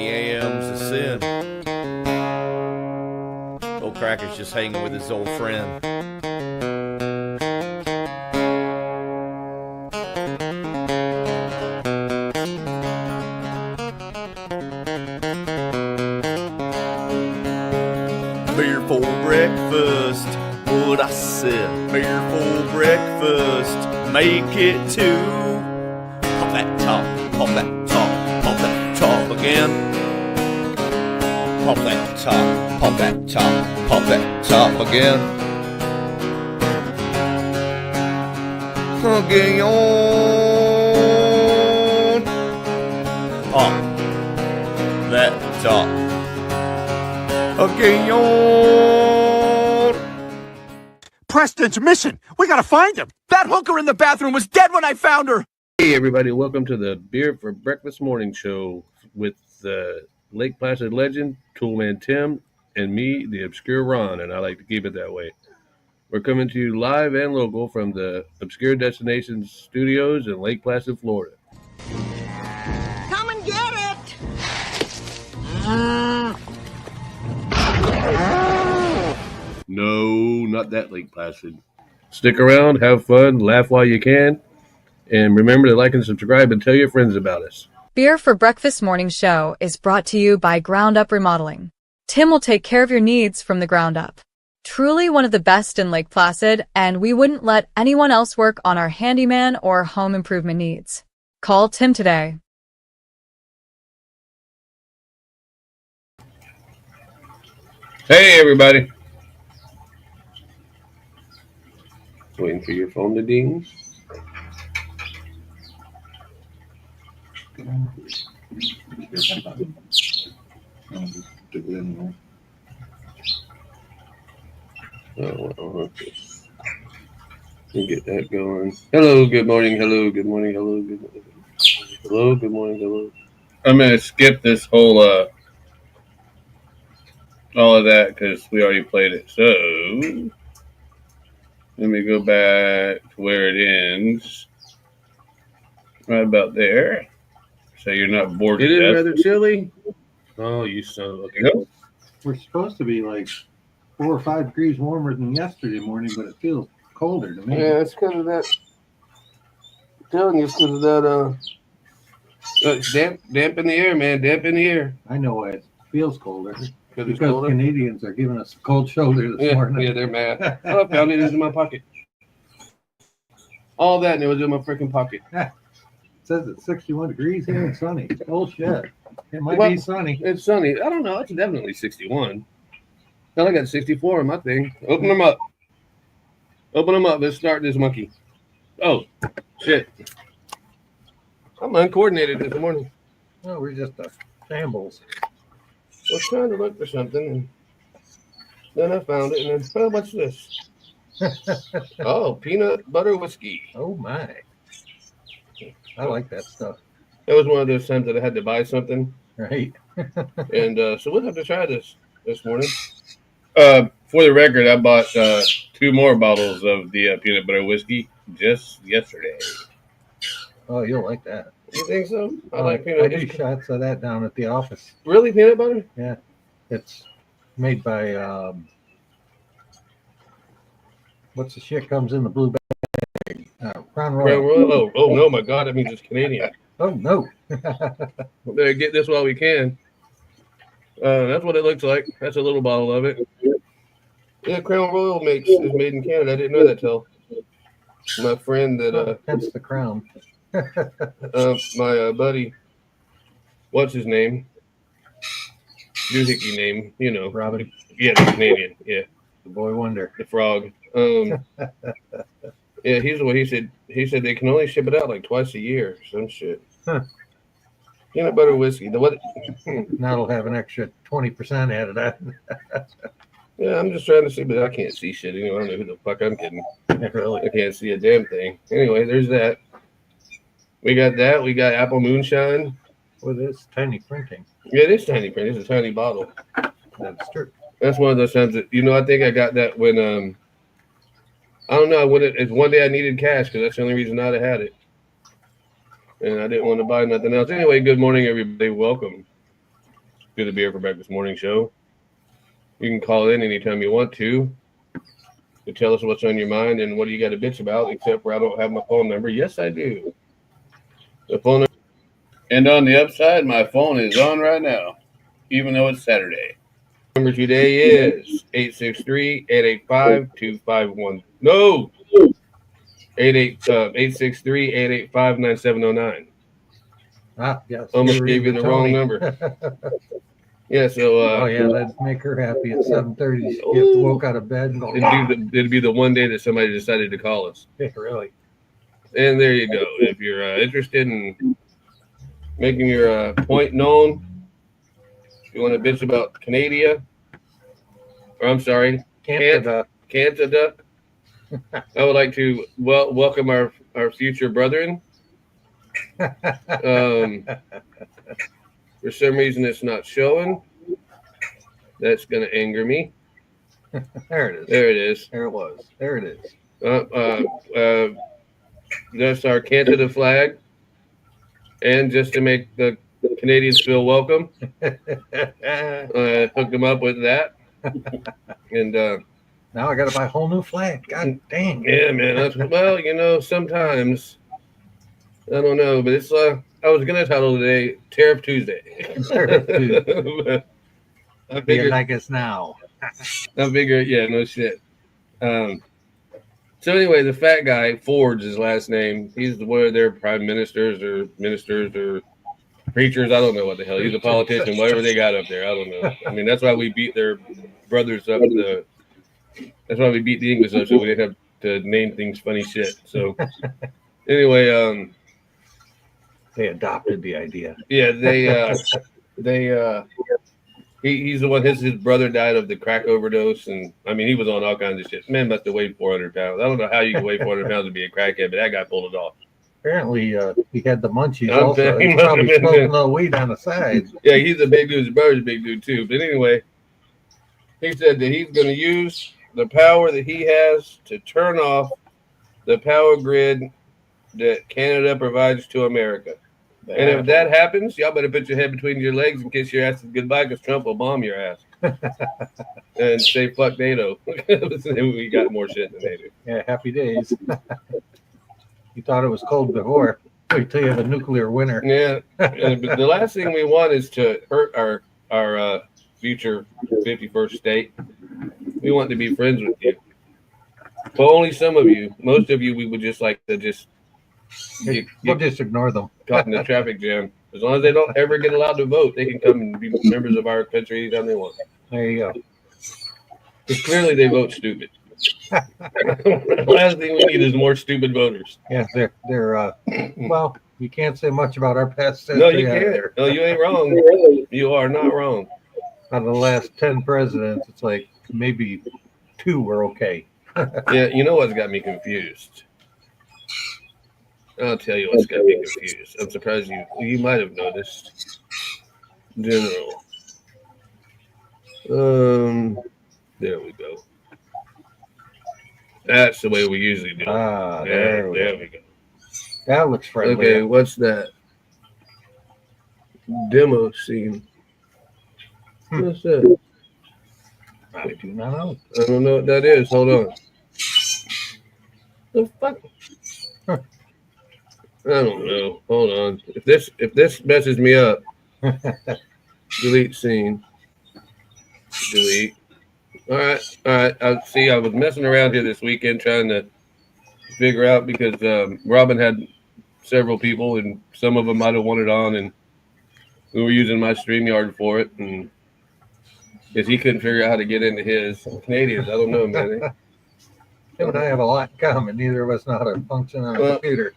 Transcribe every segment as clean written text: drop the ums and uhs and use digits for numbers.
a.m.'s a sin. Old Cracker's just hanging with his old friend. Beer for breakfast, what I said. Beer for breakfast, make it two. Pop that top, pop that top, pop that top again. Pop that top, pop that top, pop that top again. Again, pop that top. Again, Pressed intermission. We gotta find him. That hooker in the bathroom was dead when I found her. Hey everybody, welcome to the Beer for Breakfast Morning Show with the Lake Placid legend, Toolman Tim, and me, the Obscure Ron, and I like to keep it that way. We're coming to you live and local from the Obscure Destinations Studios in Lake Placid, Florida. Come and get it! No, not that Lake Placid. Stick around, have fun, laugh while you can, and remember to like and subscribe and tell your friends about us. Beer for Breakfast Morning Show is brought to you by Ground Up Remodeling. Tim will take care of your needs from the ground up. Truly one of the best in Lake Placid, and we wouldn't let anyone else work on our handyman or home improvement needs. Call Tim today. Hey everybody. Waiting for your phone to ding. Get that going. Hello, good morning. Hello, good morning. Hello, good morning. Hello, good morning. Hello. I'm gonna skip this whole all of that because we already played it. So let me go back to where it ends. Right about there. So you're not bored. It is rather chilly. Oh, you son of a gun. We're supposed to be like 4 or 5 degrees warmer than yesterday morning, but it feels colder to me. Yeah, it's because of that. I'm telling you, it's because of that damp in the air, man. Damp in the air. I know why it feels colder. Because colder? Canadians are giving us a cold shoulder this morning. Yeah, they're mad. Oh, I found it. It's in my pocket. All that, and it was in my freaking pocket. It says it's 61 degrees here and sunny. Bullshit. It might be sunny. It's sunny. I don't know. It's definitely 61. Now I got 64 on my thing. Open them up. Open them up. Let's start this monkey. Oh, shit. I'm uncoordinated this morning. Oh, we're just a shambles. I was trying to look for something, and then I found it, and then, oh, what's this? Oh, peanut butter whiskey. Oh, my. I like that stuff. That was one of those times that I had to buy something. Right. And so we'll have to try this morning. For the record, I bought 2 more bottles of the peanut butter whiskey just yesterday. Oh, you'll like that. You think so? I like peanut butter. I do shots of that down at the office. Really, peanut butter? Yeah. It's made by, what's the shit comes in the blue bag? Crown Royal. Oh, no, my God, that means it's Canadian. Oh, no. Better get this while we can. That's what it looks like. That's a little bottle of it. Yeah, Crown Royal is made in Canada. I didn't know that till my friend that hence the crown. my buddy, what's his name? Doohickey name, you know. Robin. Yeah, the Canadian. Yeah, the boy wonder. The frog. Yeah, he's the way he said. He said they can only ship it out like twice a year. Some shit. Huh. Peanut butter whiskey. The what? Now it'll have an extra 20% added on. Yeah, I'm just trying to see, but I can't see shit anyway. I don't know who the fuck I'm kidding. Really? I can't see a damn thing. Anyway, there's that. We got that. We got apple moonshine. Well, it's tiny printing. Yeah, it is tiny print. It's a tiny bottle. That's true. That's one of those times that, I think I got that when, I don't know, it's one day I needed cash because that's the only reason I'd have had it. And I didn't want to buy nothing else. Anyway, good morning, everybody. Welcome to the Beer for Breakfast Morning Show. You can call in anytime you want to tell us what's on your mind and what do you got to bitch about, except for I don't have my phone number. Yes, I do. The phone number. And on the upside, my phone is on right now, even though it's Saturday. Number today is 863-885-251. No! 863-885-9709. Ah, yes. Almost gave you the wrong number. Yeah, so Oh yeah, that'd make her happy at 7:30. She gets woke out of bed and go. it'd be the one day that somebody decided to call us. Yeah, really. And there you go. If you're interested in making your point known, if you want to bitch about Canada, or I'm sorry, Canada, I would like to welcome our future brethren. For some reason, it's not showing. That's going to anger me. There it is. There it is. There it was. There it is. That's our Canada flag. And just to make the Canadians feel welcome, hooked them up with that. And now I got to buy a whole new flag. God dang. yeah, man. Well, sometimes I don't know, but it's I was gonna title today Tariff Tuesday. I figured, like us now. yeah, no shit. So anyway, the fat guy, Ford's his last name. He's one of their prime ministers or preachers. I don't know what the hell. He's a politician, whatever they got up there. I don't know. I mean, that's why we beat their brothers up. That's why we beat the English up, so we didn't have to name things funny shit. So anyway, They adopted the idea. yeah, he's the one. His brother died of the crack overdose, and I mean he was on all kinds of shit. Man must have weighed 400 pounds. I don't know how you can weigh 400 pounds and be a crackhead, but that guy pulled it off. Apparently, he had the munchies I'm also. saying, He's probably smoking a little weed on the side. Yeah, he's a big dude. His brother's a big dude too. But anyway, he said that he's going to use the power that he has to turn off the power grid that Canada provides to America. And if that happens, y'all better put your head between your legs and kiss your asses goodbye, because Trump will bomb your ass and say fuck NATO. We got more shit than they do. Yeah, happy days. You thought it was cold before. Wait till you have a nuclear winter. Yeah, but the last thing we want is to hurt our future 51st state. We want to be friends with you. Well, only some of you. Most of you, we would just like to We'll just ignore them. caught in the traffic jam. As long as they don't ever get allowed to vote, they can come and be members of our country anytime they want. There you go. Because clearly they vote stupid. The last thing we need is more stupid voters. Yeah, they're well, you can't say much about our past history. No, you can't. either. No, you ain't wrong. You are not wrong. Out of the last 10 presidents, it's like maybe 2 were okay. Yeah, you know what's got me confused? I'll tell you what's got me confused. I'm surprised you might have noticed. General. There we go. That's the way we usually do it. Ah, There there we go. that looks friendly. Okay, what's that? Demo scene. What's that? I do not know. I don't know what that is. Hold on. The fuck? I don't know. Hold on. If this messes me up, delete scene. Delete. All right. I see. I was messing around here this weekend trying to figure out, because Robin had several people, and some of them might have wanted on, and we were using my StreamYard for it, and because he couldn't figure out how to get into his Canadians. I don't know, man. Him and I have a lot in common. Neither of us know how to function on a computer.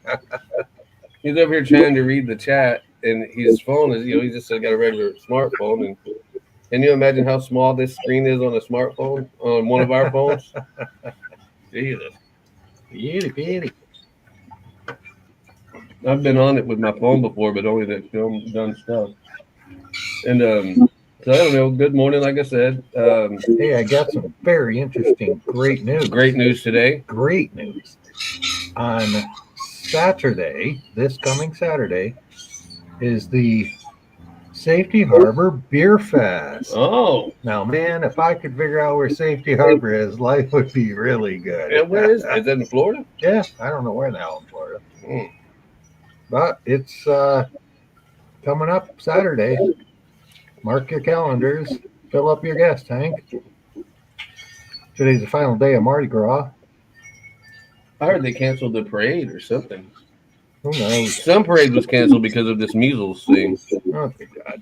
He's over here trying to read the chat, and his phone is, he just got a regular smartphone. And can you imagine how small this screen is on a smartphone, on one of our phones? Jesus. Itty. I've been on it with my phone before, but only that film done stuff. And so I don't know. Good morning, like I said. Hey, I got some very interesting, great news. Great news today. Great news. On Saturday, this coming Saturday, is the Safety Harbor Beer Fest. Oh, Now, man, if I could figure out where Safety Harbor is, life would be really good. and where is that in Florida? Yeah, I don't know where the hell in Florida. Hmm. But it's coming up Saturday. Mark your calendars. Fill up your gas tank. Today's the final day of Mardi Gras. I heard they canceled the parade or something. Who knows? Some parade was canceled because of this measles thing. Oh, good God.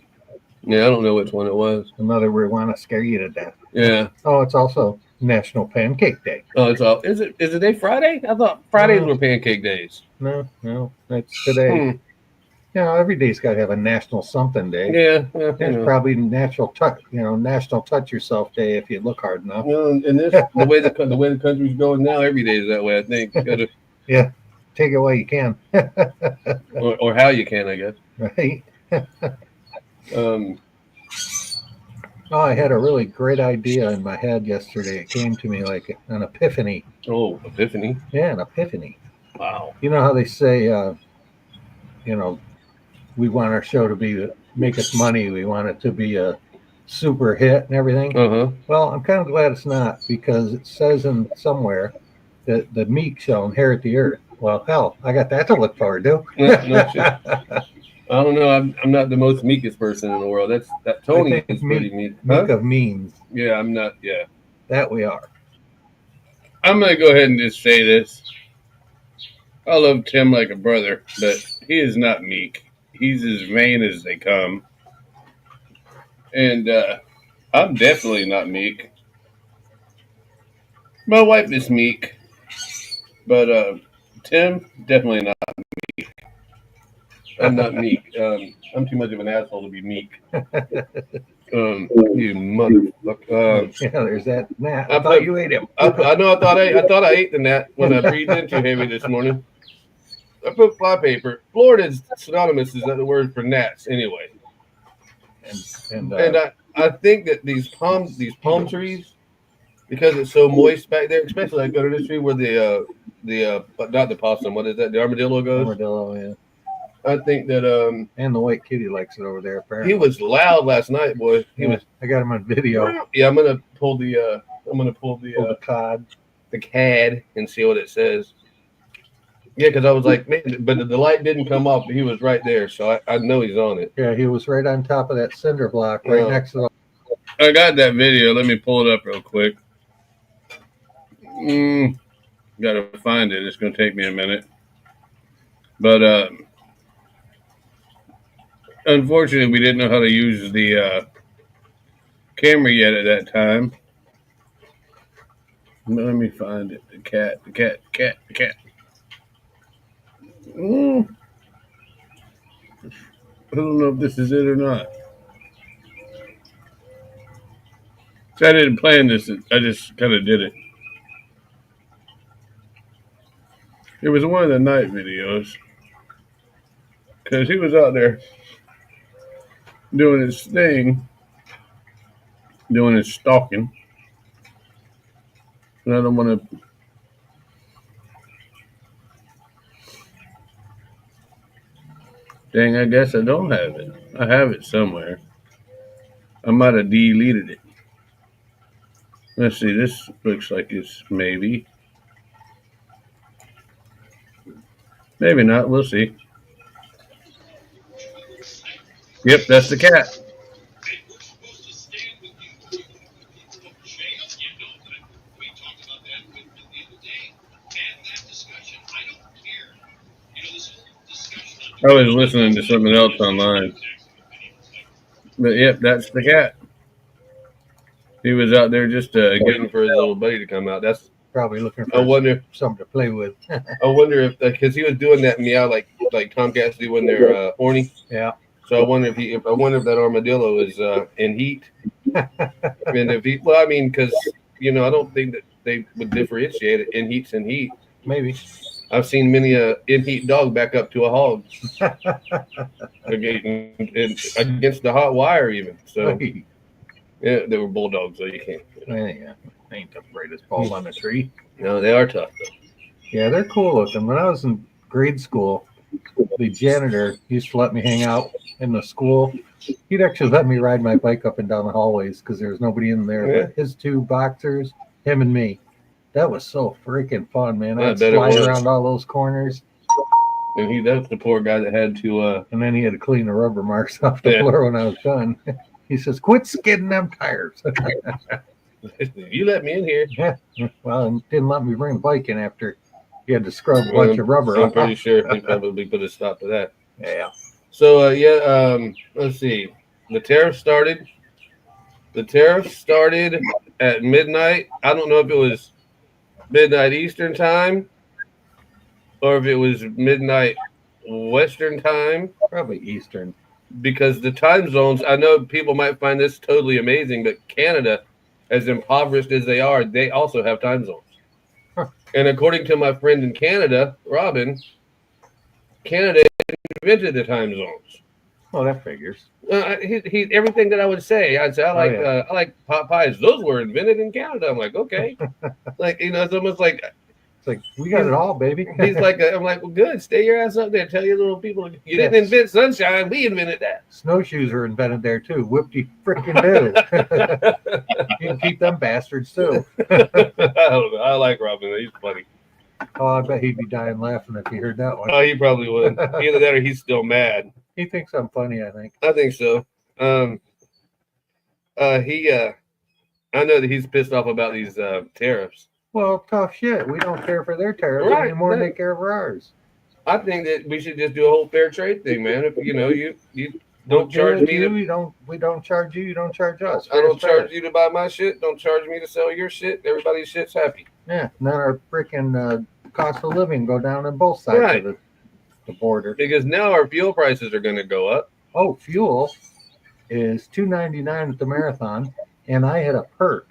Yeah, I don't know which one it was. Another we want to scare you to death. Yeah. Oh, it's also National Pancake Day. Oh, it's all. Is it today Friday? I thought Fridays were pancake days. No, it's today. You know, every day's got to have a national something day. Yeah. It's probably National Touch Yourself Day if you look hard enough. Well, and this the way the country's going now, every day is that way. I think. Gotta, Yeah, take it while you can. or how you can, I guess. Right. Oh, I had a really great idea in my head yesterday. It came to me like an epiphany. Oh, Epiphany. Yeah, an epiphany. Wow. You know how they say, we want our show to make us money. We want it to be a super hit and everything. Uh-huh. Well, I'm kind of glad it's not, because it says in somewhere that the meek shall inherit the earth. Well, hell, I got that to look forward to. No shit. I don't know. I'm not the most meekest person in the world. That Tony I think is pretty meek. Meek of means. Yeah, I'm not. Yeah. That we are. I'm gonna go ahead and just say this. I love Tim like a brother, but he is not meek. He's as vain as they come. And I'm definitely not meek. My wife is meek, but Tim, definitely not meek. I'm not meek. I'm too much of an asshole to be meek. You motherfucker. Yeah, there's that gnat. I I thought you ate him. I know. I thought I ate the gnat when I breathed in too heavy this morning. I put flypaper. Florida's synonymous is the word for gnats anyway. And I think that these palm trees, because it's so moist back there, especially like under this tree where the not the possum, what is that? The armadillo goes. armadillo, yeah. I think that And the white kitty likes it over there, apparently. he was loud last night, boy. He was. I got him on video. Yeah, I'm gonna pull the Oh, the cod. the CAD and see what it says. Yeah, because I was like, man, but the light didn't come up. He was right there, so I know he's on it. Yeah, he was right on top of that cinder block, right Yeah. next to the. I got that video. Let me pull it up real quick. Gotta find it. It's gonna take me a minute. But unfortunately, we didn't know how to use the camera yet at that time. But let me find it. The cat. I don't know if this is it or not. I didn't plan this. I just kind of did it. It was one of the night videos. Because he was out there doing his thing. Doing his stalking. And I don't want to... Dang, I guess I don't have it. I have it somewhere. I might have deleted it. Let's see, this looks like it's maybe. Maybe not, we'll see. Yep, that's the cat. I was listening to something else online. But yep, that's the cat. He was out there just getting for his little buddy to come out. That's Probably looking I for wonder. something to play with. I wonder if because he was doing that meow like tomcats do when they're horny. Yeah. So I wonder if that armadillo is in heat, and if he. Well, I mean, because I don't think that they would differentiate it in heats and heat. Maybe. I've seen many a in heat dog back up to a hog against the hot wire even. So yeah, they were bulldogs, so you can't. Yeah, ain't the greatest ball on the tree. No, they are tough though. Yeah, they're cool looking. When I was in grade school, the janitor used to let me hang out in the school. He'd actually let me ride my bike up and down the hallways because there was nobody in there. Yeah. But his two boxers, him and me, that was so freaking fun, man. I I'd bet it slide was. around all those corners, And that's the poor guy that had to. and then he had to clean the rubber marks off the Yeah. floor when I was done. He says, "Quit skidding them tires." You let me in here. Yeah. Well, and didn't let me bring the bike in after he had to scrub a bunch of rubber I'm off. pretty sure he probably put a stop to that. Yeah. So let's see. The tariff started. The tariff started at midnight. I don't know if it was midnight Eastern time or if it was midnight Western time, Probably Eastern. because the time zones, I know people might find this totally amazing, but Canada, as impoverished as they are, they also have time zones. Huh. And according to my friend in Canada, Robin, Canada invented the time zones. Well, that figures. He everything that I would say, I'd say I yeah. like pot pies. Those were invented in Canada. I'm like, okay, like it's almost like It's like, we got it all, baby. he's like, I'm like, well, good, stay your ass up there. Tell your little people you didn't Yes. invent sunshine. We invented that. Snowshoes were invented there too. Whoopty freaking do. You can keep them bastards too. I don't know. I like Robin. He's funny. Oh, I bet he'd be dying laughing if he heard that one. Oh, he probably would. Either that or he's still mad. He thinks I'm funny, I think. I think so. I know that he's pissed off about these tariffs. Well, tough shit. We don't care for their tariffs Right, any more than right. they care for ours. I think that we should just do a whole fair trade thing, man. If you don't We'll charge do me it to to, you. We don't charge you. You don't charge us. I don't Fair's fair. charge you to buy my shit. Don't charge me to sell your shit. Everybody's shit's happy. Yeah. And then our freaking cost of living go down on both sides Right. of the border. Because now our fuel prices are going to go up. Oh, fuel is $2.99 at the Marathon, and I had a perk.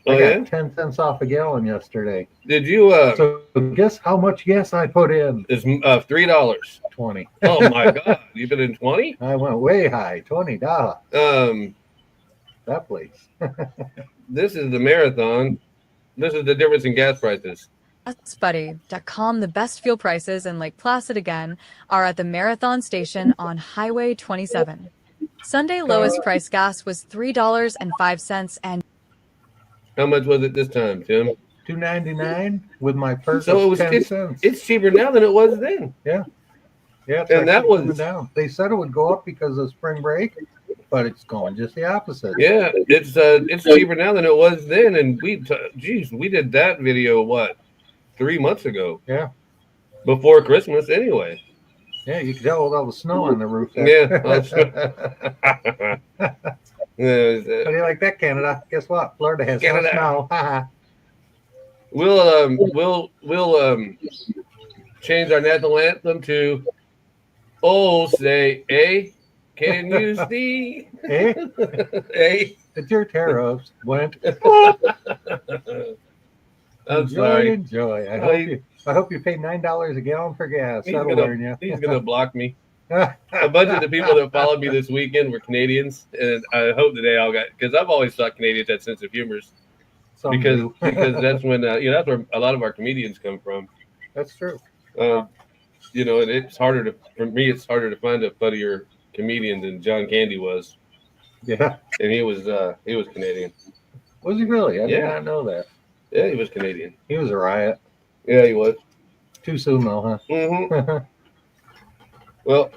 Oh, I yeah? got 10 cents off a gallon yesterday. Did you? So guess how much gas I put in? It's $3. 20. Oh my God! You've been in 20. I went way high, $20. That place. This is the Marathon. This is the difference in gas prices. GasBuddy.com, the best fuel prices in Lake Placid again are at the Marathon station on Highway 27. Sunday lowest price gas was $3.05 and How much was it this time, Tim? $2.99 with my perk So of it was 10 cents. it's cheaper now than it was then. Yeah, it's and that actually coming was- down. They said it would go up because of spring break, but it's going just the opposite. Yeah, it's cheaper now than it was then. And we did that video 3 months ago. Yeah. Before Christmas, anyway. Yeah, you can tell with all the snow on the roof. Yeah. How Yeah, do you like that, Canada? Guess what? Florida has Canada. no snow. we'll change our national anthem to "Oh, say, can you see?" Eh? The your tariffs went. I'm sorry. Enjoy. Oh, I hope you pay $9 a gallon for gas. He's That'll gonna- learn you. He's gonna block me. A bunch of the people that followed me this weekend were Canadians, and I hope that they all got, because I've always thought Canadians had sense of humor, Some because do. that's when that's where a lot of our comedians come from. That's true. And it's harder for me to find a funnier comedian than John Candy was, Yeah. and he was Canadian. Was he really? I did Yeah. not know that. Yeah, he was Canadian. He was a riot. Yeah, he was. Too soon, though, hmm huh? Well,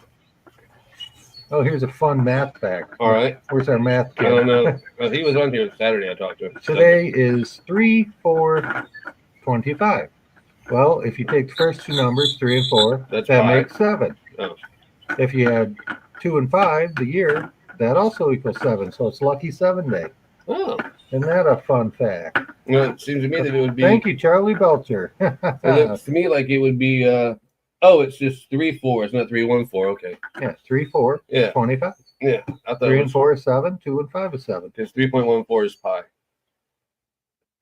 Oh, here's a fun math fact. all right. Where's our math I don't kid? know. Well, he was on here Saturday. I talked to him. Today is 3, 4, 25. Well, if you take the first two numbers, 3 and 4, That's that 5. makes 7. Oh. If you add 2 and 5, the year, that also equals 7. So it's Lucky 7 Day. Oh, Isn't that a fun fact? well, it seems to me that it would be. Thank you, Charlie Belcher. It looks to me like it would be. It's just 3, 4. It's not 3, 1, 4. Okay. Yeah, 3, 4, Yeah. 25. Yeah. I thought 3 it and was 4 is 7. 2 and 5 is 7. because 3.14 is pi.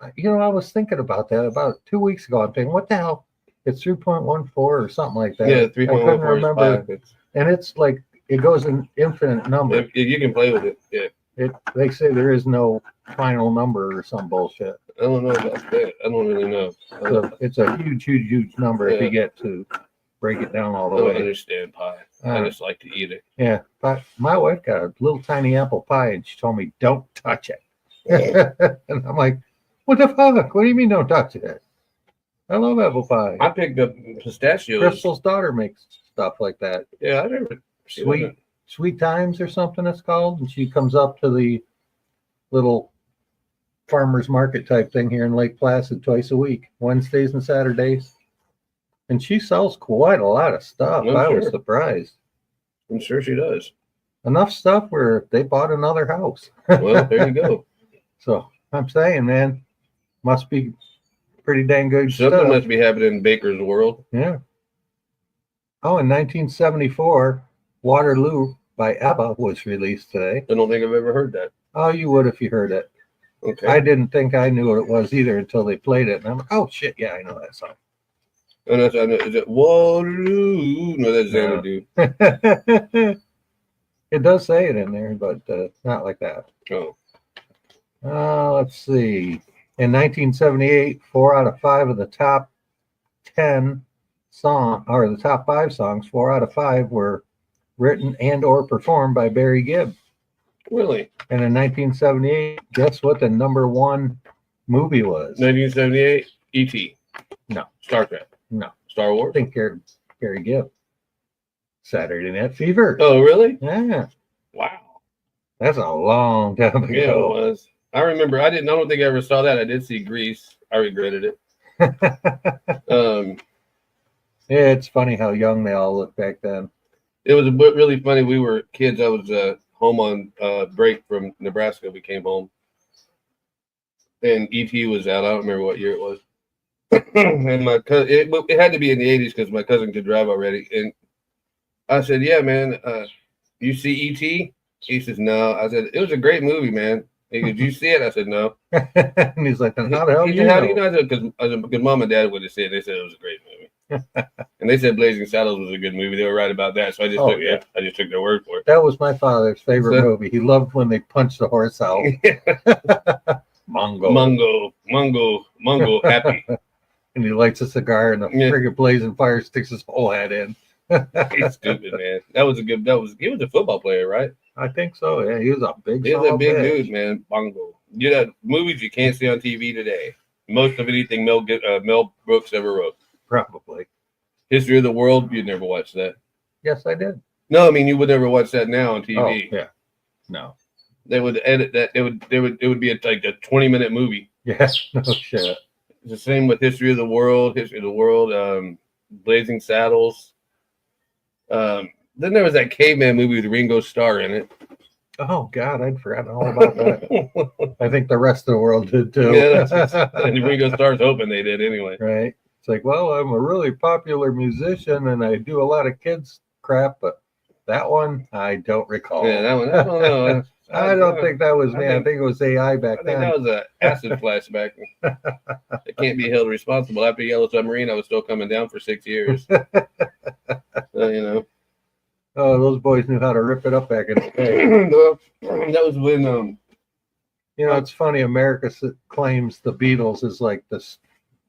I was thinking about that about 2 weeks ago. I'm thinking, what the hell? It's 3.14 or something like that. Yeah, I couldn't 3.14 is remember. pi. And it's like, it goes in infinite number. You can play with it. Yeah. They say there is no final number or some bullshit. I don't know about that. I don't really know. So it's a huge, huge, huge number if Yeah. you get to break it down all I the don't way. understand pie. I Uh, just like to eat it. Yeah, but my wife got a little tiny apple pie, and she told me don't touch it. And I'm like, what the fuck? What do you mean don't touch it? I love apple pie. I picked up pistachios. Crystal's daughter makes stuff like that. Yeah, I never Sweet Times or something it's called, and she comes up to the little farmers market type thing here in Lake Placid twice a week, Wednesdays and Saturdays, and she sells quite a lot of stuff. I'm I was sure. surprised. I'm sure she does. Enough stuff where they bought another house. Well, there you go. So I'm saying, man, must be pretty dang good Something stuff. must be happening in Baker's world. Yeah. Oh, in 1974, Waterloo by ABBA was released today. I don't think I've ever heard that. Oh, you would if you heard it. Okay. I didn't think I knew what it was either until they played it. And I'm like, oh, shit, yeah, I know that song. And I know, is it Waterloo? No, that's Xanadu. It does say it in there, but not like that. Oh. Let's see. In 1978, 4 out of 5 of the top 10 the top 5 songs, 4 out of 5 were written and or performed by Barry Gibb. Really? And in 1978, guess what the number 1 movie was? 1978? E.T. No. Star Trek? No. Star I Wars? think Barry Gibb. Saturday Night Fever. Oh, really? Yeah, Wow. that's a long time Yeah, it ago. was. I remember. I don't think I ever saw that. I did see Grease. I regretted it. Yeah, it's funny how young they all look back then. It was really funny. We were kids. I was home on break from Nebraska. We came home, and E.T. was out. I don't remember what year it was. And my cousin, it had to be in the 80s because my cousin could drive already. And I said, "Yeah, man, you see E.T.?" He says, "No." I said, "It was a great movie, man." He goes, "Did you see it?" I said, "No." And he's like, then how the hell He do said, you "How know? do you know?" Because mom and dad would have said, they said it was a great movie. And they said Blazing Saddles was a good movie. They were right about that. So I just I just took their word for it. That was my father's favorite So- movie. He loved when they punched the horse out. Mongo. Mungo, happy. And he lights a cigar and the Yeah. friggin' blazing fire sticks his whole head in. He's stupid, man. He was a football player, right? I think so. Yeah, he was a big, He was a solid big bitch. dude, man. Bongo. You know, movies you can't see on TV today. Most of anything Mel Brooks ever wrote. Probably. History of the World, you'd never watch that. Yes, I did. No, I mean you would never watch that now on Oh, TV. yeah. No. They would edit that. It would be like a 20-minute movie. Yes. No shit. It's the same with History of the World, Blazing Saddles. Then there was that caveman movie with Ringo Starr in it. Oh God, I'd forgotten all about that. I think the rest of the world did too. Yeah, and Ringo Starr's hoping they did anyway. Right. It's like, well, I'm a really popular musician and I do a lot of kids crap, but that one I don't recall. Yeah, that one. I don't know. I don't think that was me. I think it was AI back I think then. that was an acid flashback. It can't be held responsible. After Yellow Submarine, I was still coming down for 6 years. You know. Oh, those boys knew how to rip it up back in the day. That was when You know, it's funny. America claims the Beatles is like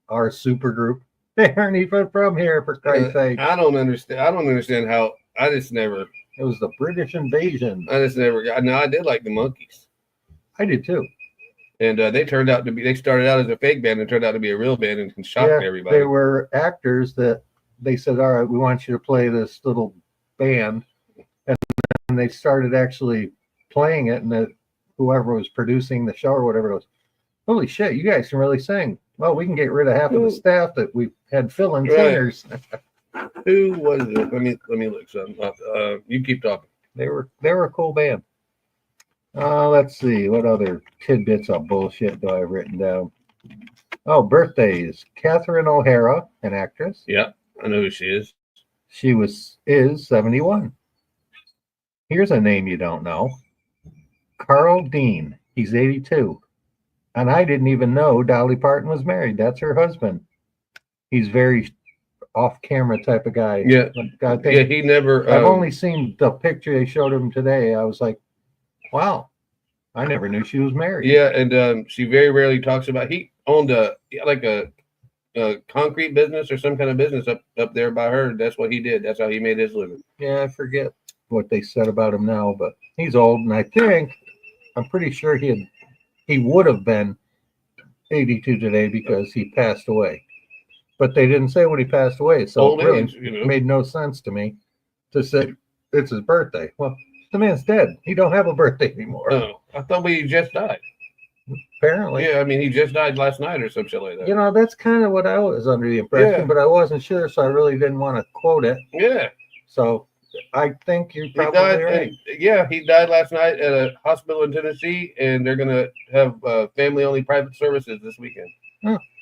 our super group. They aren't even from here, for Christ's sake. I don't understand how. I just never It was the British invasion. got. No, I did like the Monkees, I did too. and they started out as a fake band and turned out to be a real band and shocked everybody. They were actors that they said, all right, we want you to play this little band. And they started actually playing it, and whoever was producing the show or whatever goes, holy shit, you guys can really sing. Well, we can get rid of half of the staff that we had fill-in Right. singers. Who was it? Let me look something up. You keep talking. They were a cool band. Let's see, what other tidbits of bullshit do I have written down? Oh, birthdays. Catherine O'Hara, an actress. Yeah, I know who she is. She is 71. Here's a name you don't know. Carl Dean. He's 82. And I didn't even know Dolly Parton was married. That's her husband. He's very off-camera type of guy. Yeah. God, Yeah, he never. I've only seen the picture they showed him today. I was like, wow, I never knew she was married. Yeah, and she very rarely talks about. He owned a concrete business or some kind of business up there by her. That's what he did. That's how he made his living. Yeah, I forget what they said about him now, but he's old, and I'm pretty sure he would have been 82 today because he passed away. But they didn't say when he passed away, so Old it really age, you know. made no sense to me to say it's his birthday. Well, the man's dead. He don't have a birthday anymore. Oh, I thought he just died. Apparently. Yeah, I mean, he just died last night or some shit like that. You know, that's kind of what I was under the impression, Yeah. but I wasn't sure, so I really didn't want to quote it. Yeah. So I think you're He probably died. right. He died last night at a hospital in Tennessee, and they're gonna have family-only private services this weekend.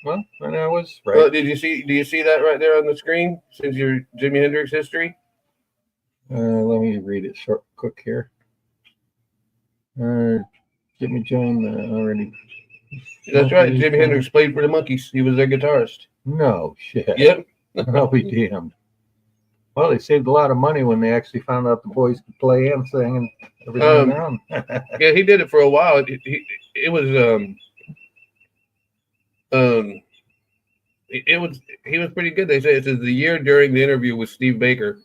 Well, and I was right. Well, do you see that right there on the screen? Since your Jimi Hendrix history. Let me read it quick here. Jimmy Jones already. That's right. Jimi Hendrix played for the Monkees. He was their guitarist. No shit. Yep. I'll be damned. Well, they saved a lot of money when they actually found out the boys could play and sing and everything around. Yeah, he did it for a while. He was pretty good. They say it says the year during the interview with Steve Baker,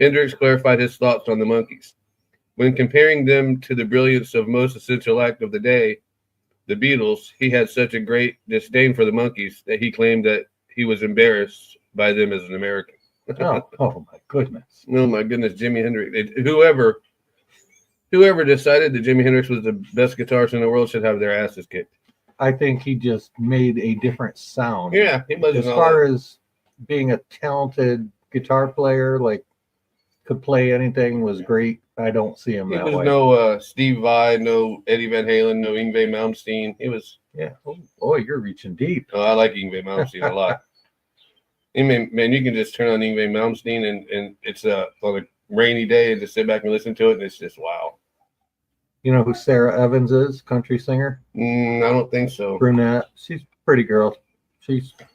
Hendrix clarified his thoughts on the Monkees. When comparing them to the brilliance of most essential act of the day, the Beatles, he had such a great disdain for the Monkees that he claimed that he was embarrassed by them as an American. Oh my goodness. Oh my goodness, Jimi Hendrix. Whoever decided that Jimi Hendrix was the best guitarist in the world should have their asses kicked. I think he just made a different sound. Yeah, he wasn't As all far that. as being a talented guitar player, like could play anything, was great. I don't see him He that was way. no Steve Vai, no Eddie Van Halen, no Yngwie Malmsteen. He was. Yeah. Oh, boy, you're reaching deep. Oh, I like Yngwie Malmsteen a lot. I mean, man, you can just turn on Yngwie Malmsteen and it's on a rainy day and just sit back and listen to it, and it's just wow. You know who Sarah Evans is? Country singer, I don't think so. brunette. She's a pretty girl.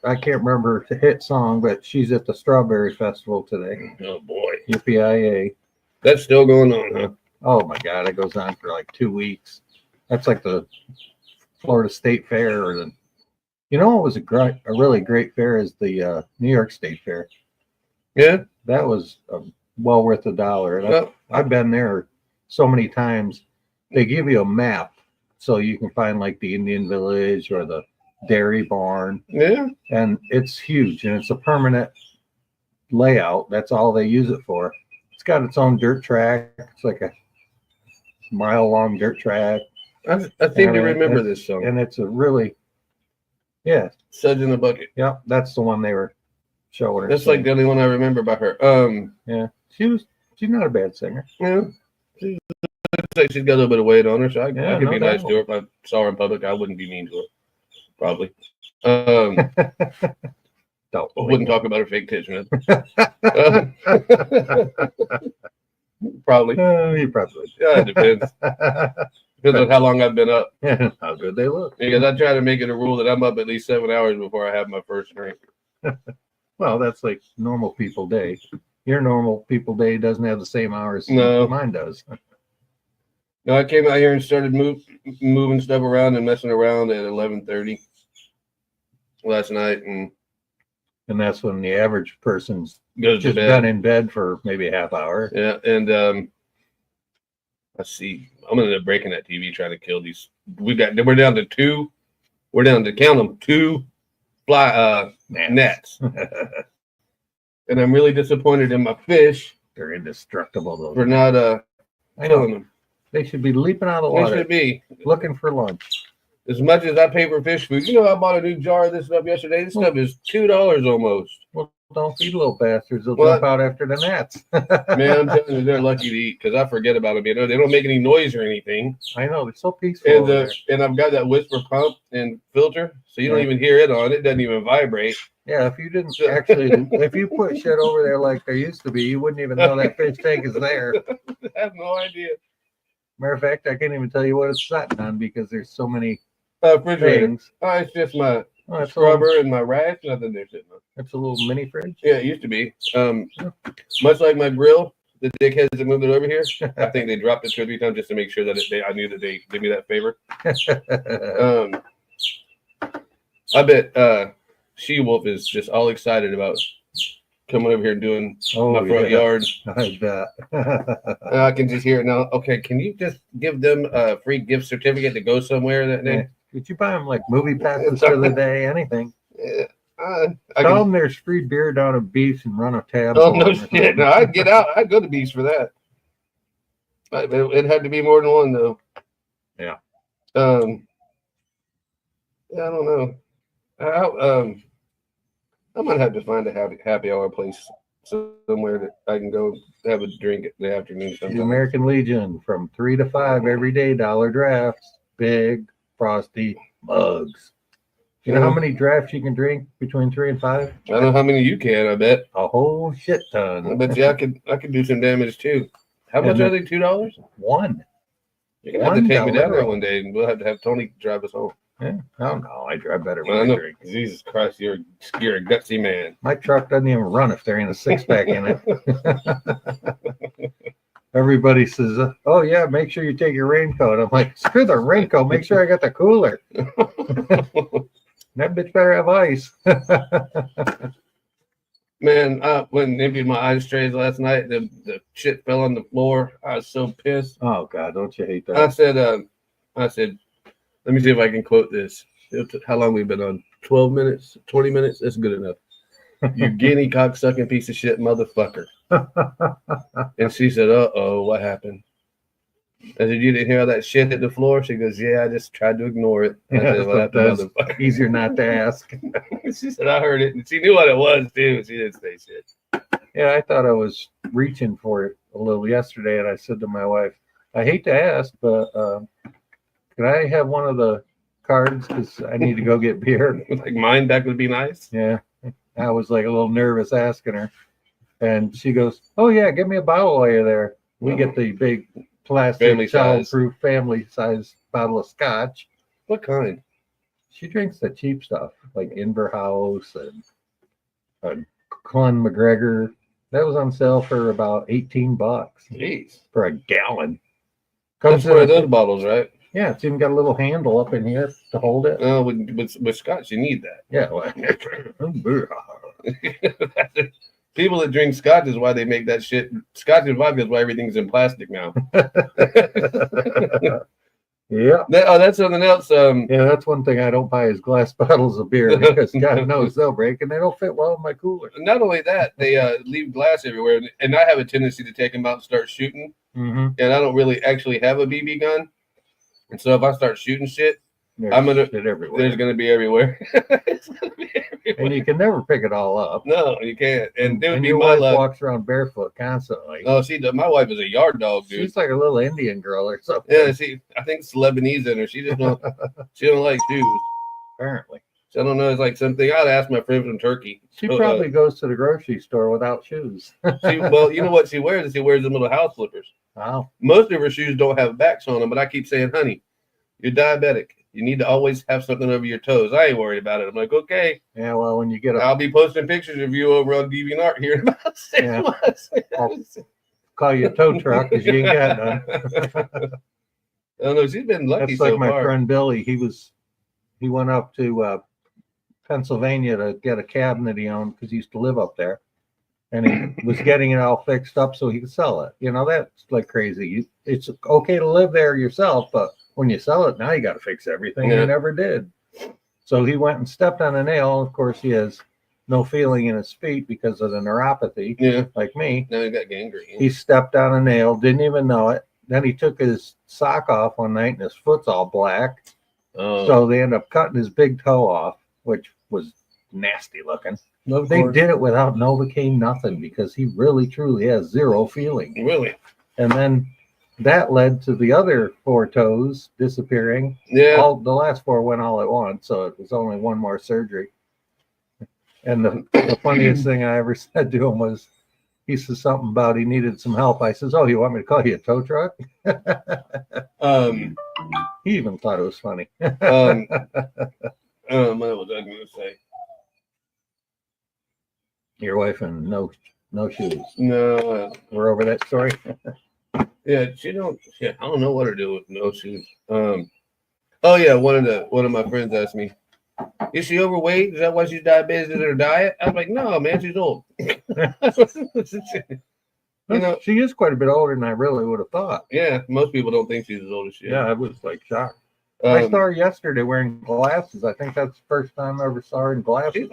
I can't remember the hit song, but she's at the Strawberry Festival today. Oh boy, UPIA. that's still going on, huh? Oh my God, it goes on for like 2 weeks. That's like the Florida State Fair, or the. You know what was a really great fair is the New York State Fair. Yeah. That was well worth $1. And Well, I've been there so many times. They give you a map so you can find like the Indian Village or the dairy barn, yeah. and it's huge and it's a permanent layout. That's all they use it for. It's got its own dirt track. It's like a mile-long dirt track, I seem to remember this song. and it's a really, yeah, Suds in the Bucket. yeah. That's the one they were showing her. That's like the only one I remember by her. yeah. She's not a bad singer. Yeah. I'd say she's got a little bit of weight on her, so I Yeah, could no be nice doubt. to her. If I saw her in public, I wouldn't be mean to her. Probably. Don't Wouldn't talk about her fake tits, man. Probably. You probably Yeah, it depends. Depends on how long I've been up. would. How good they look. Because I try to make it a rule that I'm up at least 7 hours before I have my first drink. Well, that's like normal people day. Your normal people day doesn't have the same hours No. mine does. No, I came out here and started moving stuff around and messing around at 11:30 last night, and And that's when the average person's goes to just bed. been in bed for maybe a half hour. Yeah, and let's see. I'm gonna end up breaking that TV trying to kill these. We're down to two. We're down to count them 2 fly nets, and I'm really disappointed in my fish They're indestructible. Those. for not I killing know. them. They should be leaping out of the They water should be. looking for lunch. As much as I pay for fish food, you know, I bought a new jar of this stuff yesterday. This stuff is $2 almost. Well, don't feed little bastards. They'll Well, jump out after the gnats. Man, I'm telling you, they're lucky to eat because I forget about them. You know, they don't make any noise or anything. I know. They're so peaceful. And over there. and I've got that whisper pump and filter, so you don't Right. even hear it on. It doesn't even vibrate. Yeah, if you didn't actually, if you put shit over there like there used to be, you wouldn't even know that fish tank is there. I have no idea. Matter of fact, I can't even tell you what it's sitting on because there's so many Refrigerator. things. Oh, it's just my Oh, it's a little, scrubber and my rack. Nothing there sitting on. it's a little mini fridge. Yeah, it used to be. Much like my grill, the dickheads that moved it over here. I think they dropped it 2 or 3 times just to make sure that I knew that they did me that favor. I bet She-Wolf is just all excited about coming over here and doing Oh, my front yard. I bet. And I can just hear it now. Okay, can you just give them a free gift certificate to go somewhere that day? Could you buy them like movie passes for the day? Anything? Yeah, Tell them there's free beer down at Beast and run a tab. Oh for no 'em or shit! something. No, I'd get out. I'd go to Beast for that. It had to be more than one though. Yeah. Yeah, I don't know. I might have to find a happy hour place somewhere that I can go have a drink in the afternoon The sometime. American Legion from 3 to 5 every day. Dollar drafts, big frosty mugs. You know how many drafts you can drink between 3 and 5? I don't know how many you can. I bet. A whole shit I ton. bet you I could do some damage too. How much Yeah, are they? $2? One. You're gonna have to take me down there $1. one day, and we'll have to have Tony drive us home. Yeah. Oh no, I drive better I when I know. drink. Jesus Christ, you're a gutsy man. My truck doesn't even run if there ain't a 6-pack in it. Everybody says, "Oh yeah, make sure you take your raincoat." I'm like, "Screw the raincoat. Make sure I got the cooler." That bitch better have ice. Man, when emptied my ice trays last night, the shit fell on the floor. I was so pissed. Oh God, don't you hate I that? said, let me see if I can quote this. How long we've been on? 12 minutes, 20 minutes. That's good enough. You guinea cock sucking piece of shit motherfucker. And she said, "Uh-oh, what happened?" I said, "You didn't hear all that shit hit the floor?" She goes, "Yeah, I just tried to ignore it." I said, "Well, that's Sometimes motherfucker." easier not to ask. She said, "I heard it." And she knew what it was, too. She didn't say shit. Yeah, I thought I was reaching for it a little yesterday, and I said to my wife, "I hate to ask, but could I have one of the cards because I need to go get beer?" Like, mine back would be nice. Yeah, I was like a little nervous asking her, and she goes, "Oh yeah, give me a bottle while you're there." We get the big plastic Family size. child-proof family size bottle of scotch. What kind? She drinks the cheap stuff like Inverhouse and Clun McGregor. That was on sale for about $18 Jeez. for a gallon. That's in one a- of those bottles, right? Yeah, it's even got a little handle up in here to hold it. No, with scotch, you need that. Yeah. Well, People that drink scotch is why they make that shit. Scotch and vodka is why everything's in plastic now. yeah. That's something else. Yeah, that's one thing I don't buy is glass bottles of beer because God knows they'll break and they don't fit well in my cooler. Not only that, they leave glass everywhere, and I have a tendency to take them out and start shooting. Mm-hmm. And I don't really actually have a BB gun, and so if I start shooting shit, I'm gonna- shit everywhere. there's gonna be everywhere. It's gonna be everywhere. And you can never pick it all up. No, you can't. And it would be your my wife luck. walks around barefoot constantly. Oh, she does. My wife is a yard dog, dude. She's like a little Indian girl or something. Yeah, I think it's Lebanese in her. She just don't. She don't like shoes. Apparently. So I don't know. It's like something. I'd ask my friend from Turkey. She probably goes to the grocery store without shoes. Well, you know what she wears? She wears them little house slippers. Wow. Most of her shoes don't have backs on them, but I keep saying, "Honey, you're diabetic. You need to always have something over your toes." I ain't worried about it. I'm like, okay, Yeah, well, when you get I'll be posting pictures of you over on DeviantArt here in about 6 Yeah. months. I'll call you a tow truck because you ain't got none. I don't know. She's been lucky That's like so my far. friend Billy. He went up to Pennsylvania to get a cabinet he owned because he used to live up there, and he was getting it all fixed up so he could sell it. You know, that's like crazy. It's okay to live there yourself, but when you sell it, now you got to fix everything. Yeah. He never did. So he went and stepped on a nail. Of course, he has no feeling in his feet because of the neuropathy, Yeah. like me. Now he got gangrene. He stepped on a nail, didn't even know it. Then he took his sock off one night and his foot's all black. Oh, So they ended up cutting his big toe off, which was nasty looking. of They course. did it without Novocaine, nothing, because he really truly has zero feeling. Really? And then that led to the other 4 toes disappearing. Yeah. All the last 4 went all at once, so it was only one more surgery. And the funniest thing I ever said to him was, he said something about he needed some help. I says, "Oh, you want me to call you a tow truck?" Um. He even thought it was funny. What was I going to say? Your wife and no shoes. No. We're over that story. Yeah, she don't. Yeah, I don't know what to do with no shoes. Oh yeah, one of my friends asked me, Is she overweight? Is that why she's diabetic? Is it her diet? I was like, no, man, she's old. You know, she is quite a bit older than I really would have thought. yeah, most people don't think she's as old as she is. Yeah, I was like shocked. I Um, saw her yesterday wearing glasses. I think that's the first time I ever saw her in glasses.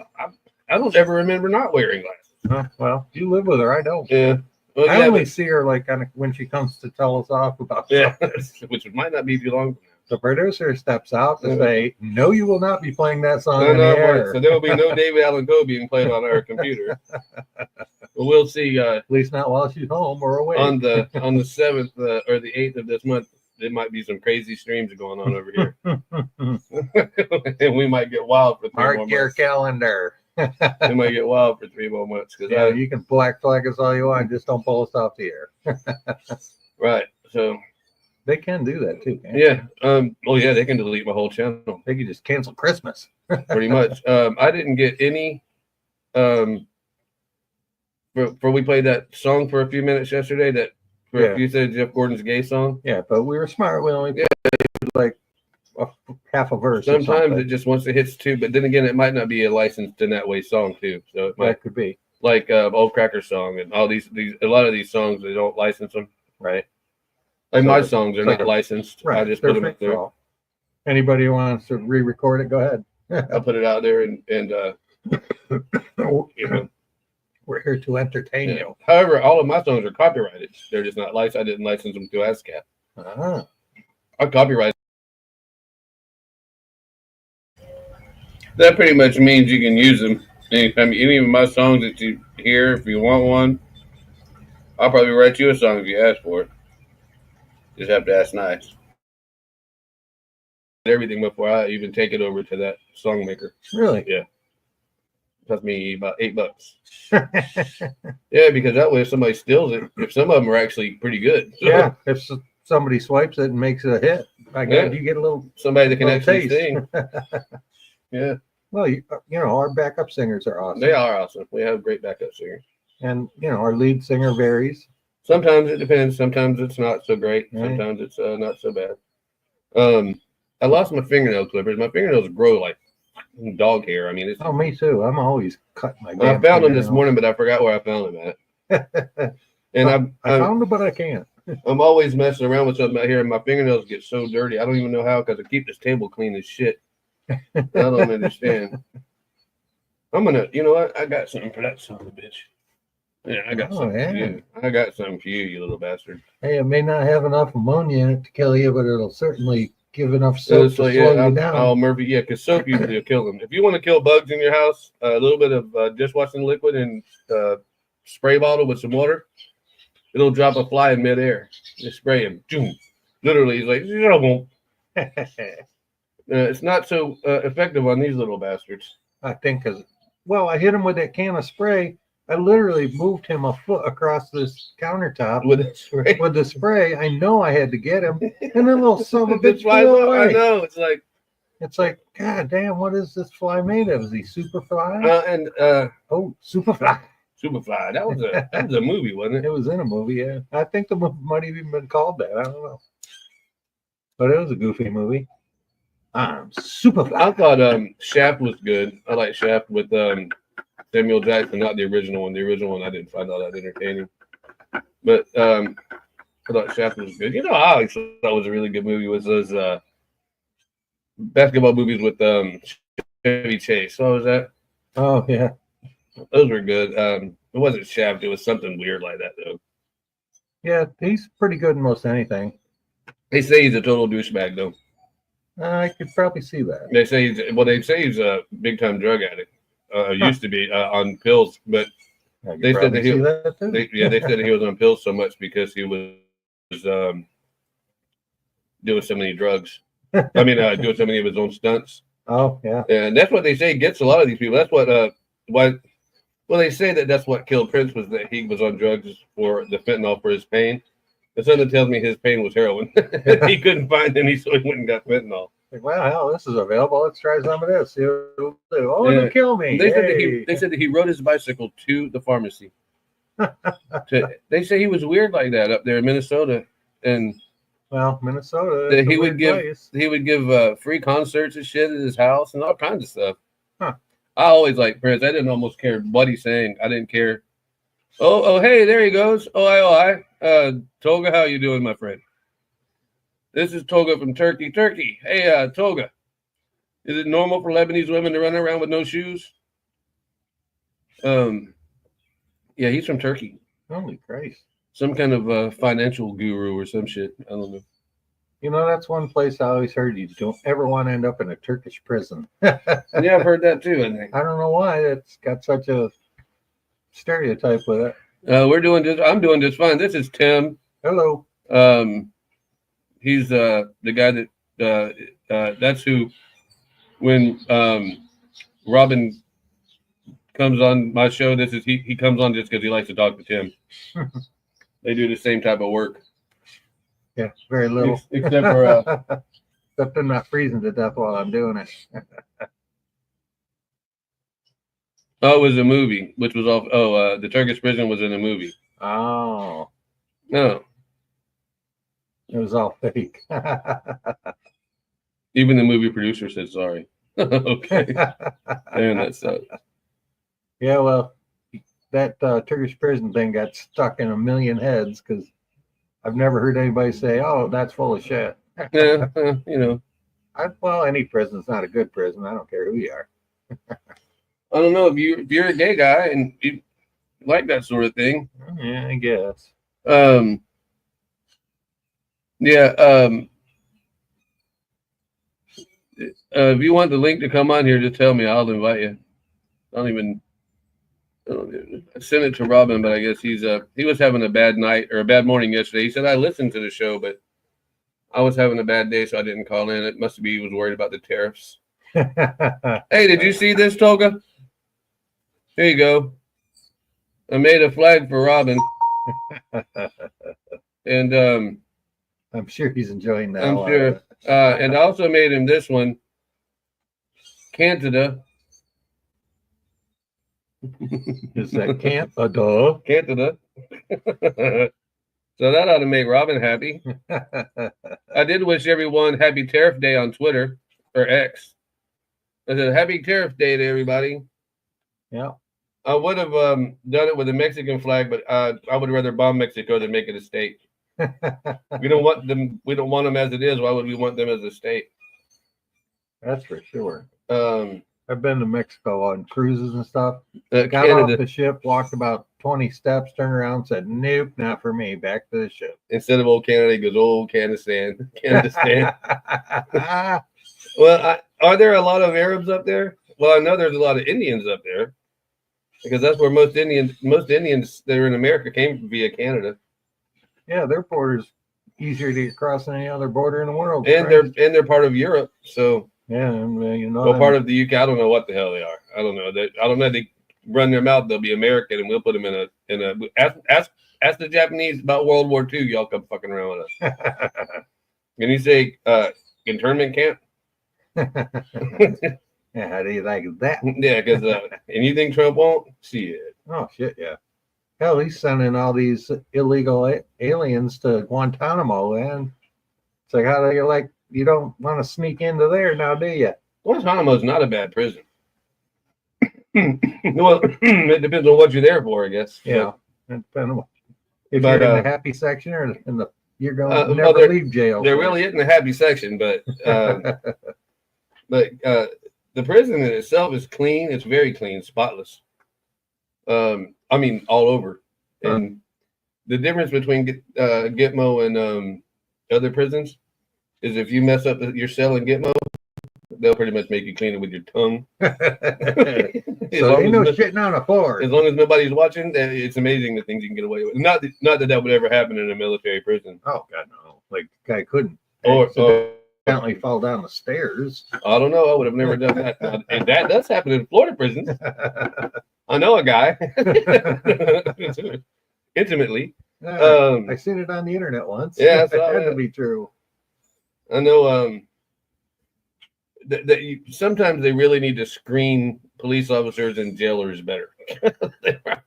I don't ever remember not wearing glasses. Well, you live with her. I don't. Yeah. Well, I yeah, only see her like when she comes to tell us off about yeah, something. which might not be too long. The producer steps out to say, "No, you will not be playing that song No, in the no, air." so there will be no David Allen Coe being played on our computer. But we'll see. At least not while she's home or away. On the 7th or the 8th of this month, there might be some crazy streams going on over here, and we might get wild for 3 more Mark your months. calendar. We might get wild for 3 more months because Yeah, you can black flag us all you want, just don't pull us off the air. right. So They can do that too. Can't yeah, oh yeah, they can delete my whole channel they? They could just cancel Christmas. pretty much. I didn't get any. For we played that song for a few minutes yesterday. That for Yeah. you said Jeff Gordon's gay song. Yeah, but we were smart. We only played like half a verse. or Sometimes something. it just once it hits two, but then again, it might not be a licensed in that way song too. So it might that could be like Old Cracker song and all these a lot of these songs they don't license them. right. Like So my it's songs are like not licensed. Right. I just They're put them free up for there. all. Anybody who wants to re-record it, go ahead. I put it out there and you know. We're here to entertain Yeah. you. However, all of my songs are copyrighted. They're just not licensed. I didn't license them to ASCAP. Ah, I copyrighted. That pretty much means you can use them anytime. Any of my songs that you hear, if you want one, I'll probably write you a song if you ask for it. Just have to ask nice. Everything before I even take it over to that song maker. really? Cost me about $8. Yeah, because that way if somebody steals it, if some of them are actually pretty good. Yeah. If somebody swipes it and makes it a hit, I guess Yeah. you get a little Somebody that can little actually taste. sing. Yeah, Well, you know, our backup singers are awesome. they are awesome. We have great backup singers. And, you know, our lead singer varies. Sometimes it depends. Sometimes it's not so great. Right. Sometimes it's not so bad. I lost my fingernail clippers. My fingernails grow like dog hair. I mean, it's. Oh, me too. I'm always cutting my I damn found them this fingernails. morning, but I forgot where I found them at. And I found them, but I can't. I'm always messing around with something out here, and my fingernails get so dirty. I don't even know how because I keep this table clean as shit. I don't understand. I'm gonna, you know what? I got something for that son of a bitch. Yeah, I got Oh, something for yeah. you. I got something for you, you little bastard. Hey, it may not have enough ammonia in it to kill you, but it'll certainly give enough So soap it's to like, slow yeah, you down. I'll Murphy, yeah, because soap usually will kill them. If you want to kill bugs in your house, a little bit of dishwashing liquid and spray bottle with some water, it'll drop a fly in midair. Just spray him. Boom. Literally, he's like, it's not so effective on these little bastards. I think because, well, I hit him with that can of spray. I literally moved him a foot across this countertop With the spray. with the spray. I know I had to get him, and the little son of a This bitch flies flew up. I away. know. It's like, It's like, God damn, what is this fly made of? Is he Superfly? and Oh, Superfly. Superfly. That was a movie, wasn't It it? was in a movie, yeah. I think the movie might have even been called that. I don't know. But it was a goofy movie. I'm Superfly. I thought Shaft was good. I like Shaft with Samuel Jackson, not the original one. The original one I didn't find all that entertaining. But I thought Shaft was good. You know, I always thought was a really good movie was those basketball movies with Chevy Chase. What was that? Oh, yeah. Those were good. It wasn't Shaft. It was something weird like that, though. Yeah, he's pretty good in most anything. They say he's a total douchebag, though. I could probably see that. They say he's a big time drug addict. Used to be on pills, but I could They said probably that he- see that too. they said that he was on pills so much because he was doing so many drugs. I mean, doing so many of his own stunts, Oh, yeah. and that's what they say gets a lot of these people. That's what well, they say that's what killed Prince was that he was on drugs for the fentanyl for his pain. And something tells me his pain was heroin. He couldn't find any, so he went and got fentanyl. Like, wow, hell, this is available. Let's try some of this. See what it'll do. Oh, Yeah. it'll kill me. They said, Hey. they said that he rode his bicycle to the pharmacy. They say he was weird like that up there in Minnesota, and Well, Minnesota. That That's he a would weird give place. he would give free concerts and shit at his house and all kinds of stuff. Huh. I always liked Prince. I didn't almost care what he sang. I didn't care. Oh, hey, there he goes. Hi. Toga, how you doing, my friend? This is Toga from Turkey. Turkey. Hey, Toga. Is it normal for Lebanese women to run around with no shoes? Yeah, he's from Turkey. Holy Christ. Some kind of financial guru or some shit. I don't know. You know, that's one place I always heard you don't ever want to end up in a Turkish prison. Yeah, I've heard that too, I think. I don't know why it's got such a stereotype with it. We're doing this. I'm doing just fine. This is Tim. Hello. He's the guy that that's who, when Robin comes on my show, this is he comes on just because he likes to talk to Tim. They do the same type of work. Yeah, very little. Except for Except I'm not freezing to death while I'm doing it. it was a movie, which was off. The Turkish prison was in a movie. Oh, No, it was all fake. even the movie producer said sorry. Okay, man, that sucks. Yeah, well, that Turkish prison thing got stuck in a million heads because I've never heard anybody say, "Oh, that's full of shit." Yeah, Well, any prison's not a good prison. I don't care who you are. I don't know if you're a gay guy and you like that sort of thing. Yeah, I guess. If you want the link to come on here, just tell me. I'll invite you. I sent it to Robin, but I guess he was having a bad night or a bad morning yesterday. He said I listened to the show, but I was having a bad day, so I didn't call in. It must be he was worried about the tariffs. Hey, did you see this, Toga? Here you go. I made a flag for Robin, and I'm sure he's enjoying that. I'm sure. And I also made him this one, Canada. Is that Canada? Canada. So that ought to make Robin happy. I did wish everyone happy Tariff Day on Twitter or X. I said happy Tariff Day to everybody. Yeah. I would have done it with a Mexican flag, but I would rather bomb Mexico than make it a state. We don't want them. We don't want them as it is. Why would we want them as a state? That's for sure. I've been to Mexico on cruises and stuff. Got Canada. off the ship, walked about 20 steps, turned around, said, "Nope, not for me. Back to the ship." Instead of old Canada, he goes old Canadistan. Canadistan. Well, are there a lot of Arabs up there? Well, I know there's a lot of Indians up there because that's where most Indians that are in America came via Canada. Yeah, their border's easier to get across than any other border in the world. And they're part of Europe, so yeah, and, you know, well, part of the UK. I don't know what the hell they are. I don't know. I don't know. They run their mouth. They'll be American, and we'll put them in a. Ask the Japanese about World War II. Y'all come fucking around with us. Can you say internment camp? Yeah, how do you like that? Yeah, because anything Trump won't see it. Oh shit, yeah. Hell, he's sending all these illegal aliens to Guantanamo, man. It's like, how do you like? You don't want to sneak into there now, do you? Guantanamo's not a bad prison. Well, it depends on what you're there for, I guess. Yeah. It depends on if But, you're in the happy section or in the you're going to well, never leave jail. There really isn't a happy section, but the prison in itself is clean. It's very clean, spotless. I mean, all over. And the difference between Gitmo and other prisons is if you mess up your cell in Gitmo, they'll pretty much make you clean it with your tongue. So ain't no shitting on the floor. As long as nobody's watching, it's amazing the things you can get away with. Not that would ever happen in a military prison. Oh God, no! Like the guy couldn't. Or Apparently fall down the stairs. I don't know. I would have never done that. And that does happen in Florida prisons. I know a guy intimately. I seen it on the internet once. Yeah, it had to be true. I know. That sometimes they really need to screen police officers and jailers better.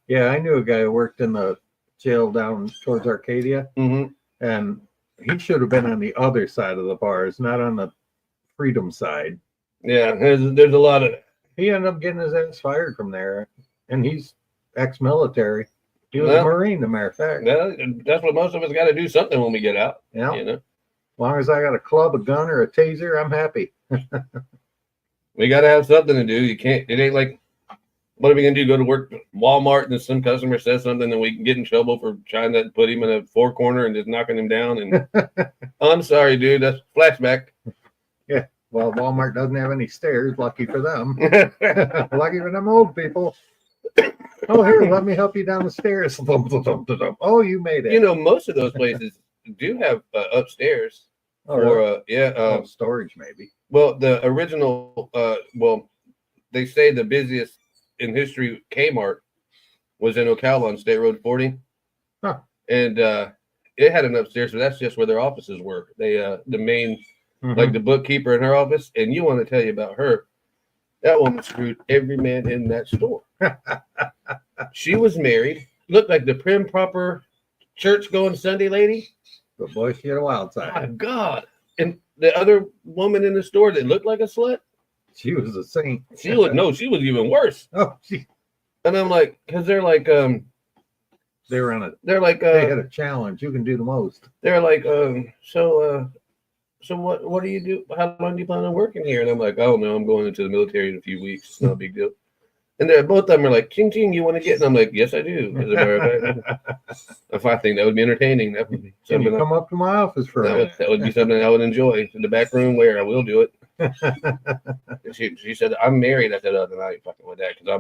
Yeah, I knew a guy who worked in the jail down towards Arcadia, Mm-hmm. and he should have been on the other side of the bars, not on the freedom side. Yeah, there's a lot of He ended up getting his ass fired from there, and he's ex-military. He was Well, a Marine, as a matter of fact. that's what most of us got to do something when we get out. Yeah. You know, As long as I got a club, a gun, or a taser, I'm happy. we got to have something to do. You can't. It ain't like, what are we gonna do? Go to work at Walmart and some customer says something, and we can get in trouble for trying to put him in a four corner and just knocking him down. And oh, I'm sorry, dude. That's flashback. Well, Walmart doesn't have any stairs. Lucky for them. Lucky for them old people. Oh, here, let me help you down the stairs. Oh, you made it. You know, most of those places do have upstairs. Oh, Or really? Storage maybe. well, the original they say the busiest in history Kmart was in Ocala on State Road 40. Huh. And it had an upstairs, so that's just where their offices were. They the main like the bookkeeper in her office, and you want to tell you about her. That woman screwed every man in that store. She was married, looked like the prim proper church going Sunday lady. But boy, she had a wild My side. God. And the other woman in the store that looked like a slut, She was a saint. she was even worse. Oh, she, And I'm like, because they're like, they were on a. they're like, They had a challenge. You can do the most. they're like, so what do you do? How long do you plan on working here? And I'm like, oh no, I'm going into the military in a few weeks. It's not a big deal. And they're both of them are like, ching ching, you want to get? And I'm like, yes, I do. As a matter of fact, if I think that would be entertaining, that would be Can you something. come up to my office for a minute? That would be something I would enjoy. In the back room where I will do it. And she said, I'm married. I said, oh, then I ain't fucking with that because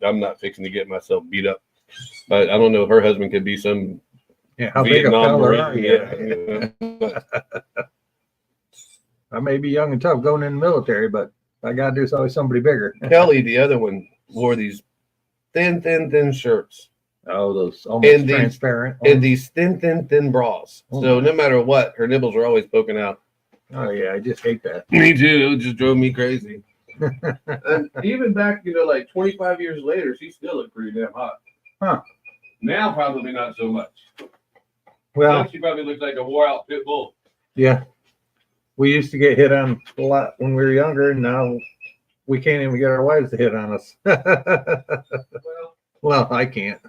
I'm not fixing to get myself beat up. But I don't know. Her husband could be some Yeah, how big a Vietnam fella Marine. are you? Yeah, you know. I may be young and tough going in the military, but I got to do always somebody bigger. Kelly, the other one, wore these thin shirts Oh, those almost And the- transparent. and these thin bras. So no matter what, her nipples were always poking out. Oh yeah, I just hate that. Me too. It just drove me crazy. And even back, like 25 years later, she still looked pretty damn hot. Huh. Now, probably not so much. Well, Now she probably looks like a wore out pit bull. yeah, we used to get hit on a lot when we were younger, and now we can't even get our wives to hit on us. Well, Well, I can't.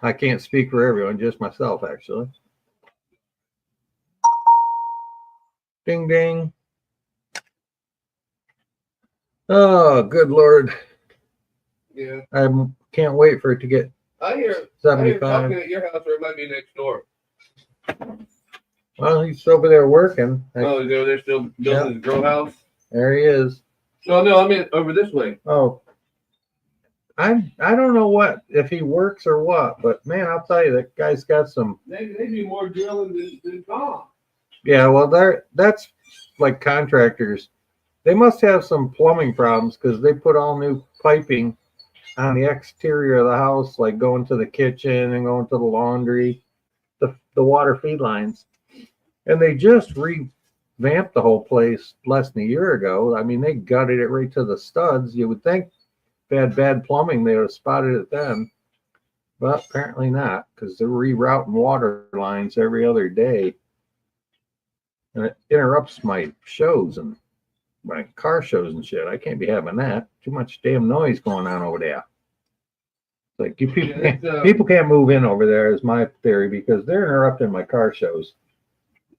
I can't speak for everyone, just myself, actually. Ding, ding. Oh, good Lord. yeah. I can't wait for it to get I hear 75. talking at your house, or it might be next door. Well, he's over there working. Oh, they're still building the grow house. There he is. No, I mean over this way. Oh, I don't know what if he works or what, but man, I'll tell you, that guy's got some. They do more drilling than Tom. Yeah, well, that's like contractors. They must have some plumbing problems because they put all new piping on the exterior of the house, like going to the kitchen and going to the laundry, the water feed lines, and they just revamped the whole place less than a year ago. I mean, they gutted it right to the studs. You would think if they had bad plumbing, they would have spotted it then, but apparently not, because they're rerouting water lines every other day. And it interrupts my shows and my car shows and shit. I can't be having that. Too much damn noise going on over there. Like you people, people can't move in over there is my theory because they're interrupting my car shows.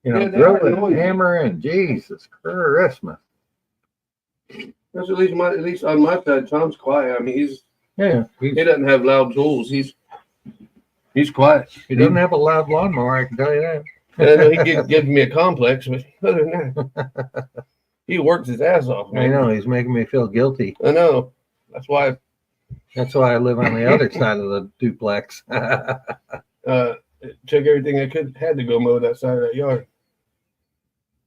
You know, Yeah, they are drilling, noisy. hammering, Jesus Christmas. That's at least on my side. Tom's quiet. I mean, Yeah, he doesn't have loud tools. He's quiet. he doesn't have a loud lawnmower, I can tell you that. And I know he gives me a complex, but other than that, he works his ass off. I Man. know, he's making me feel guilty. I know. That's why That's why I live on the other side of the duplex. it took everything I had to go mow that side of that yard.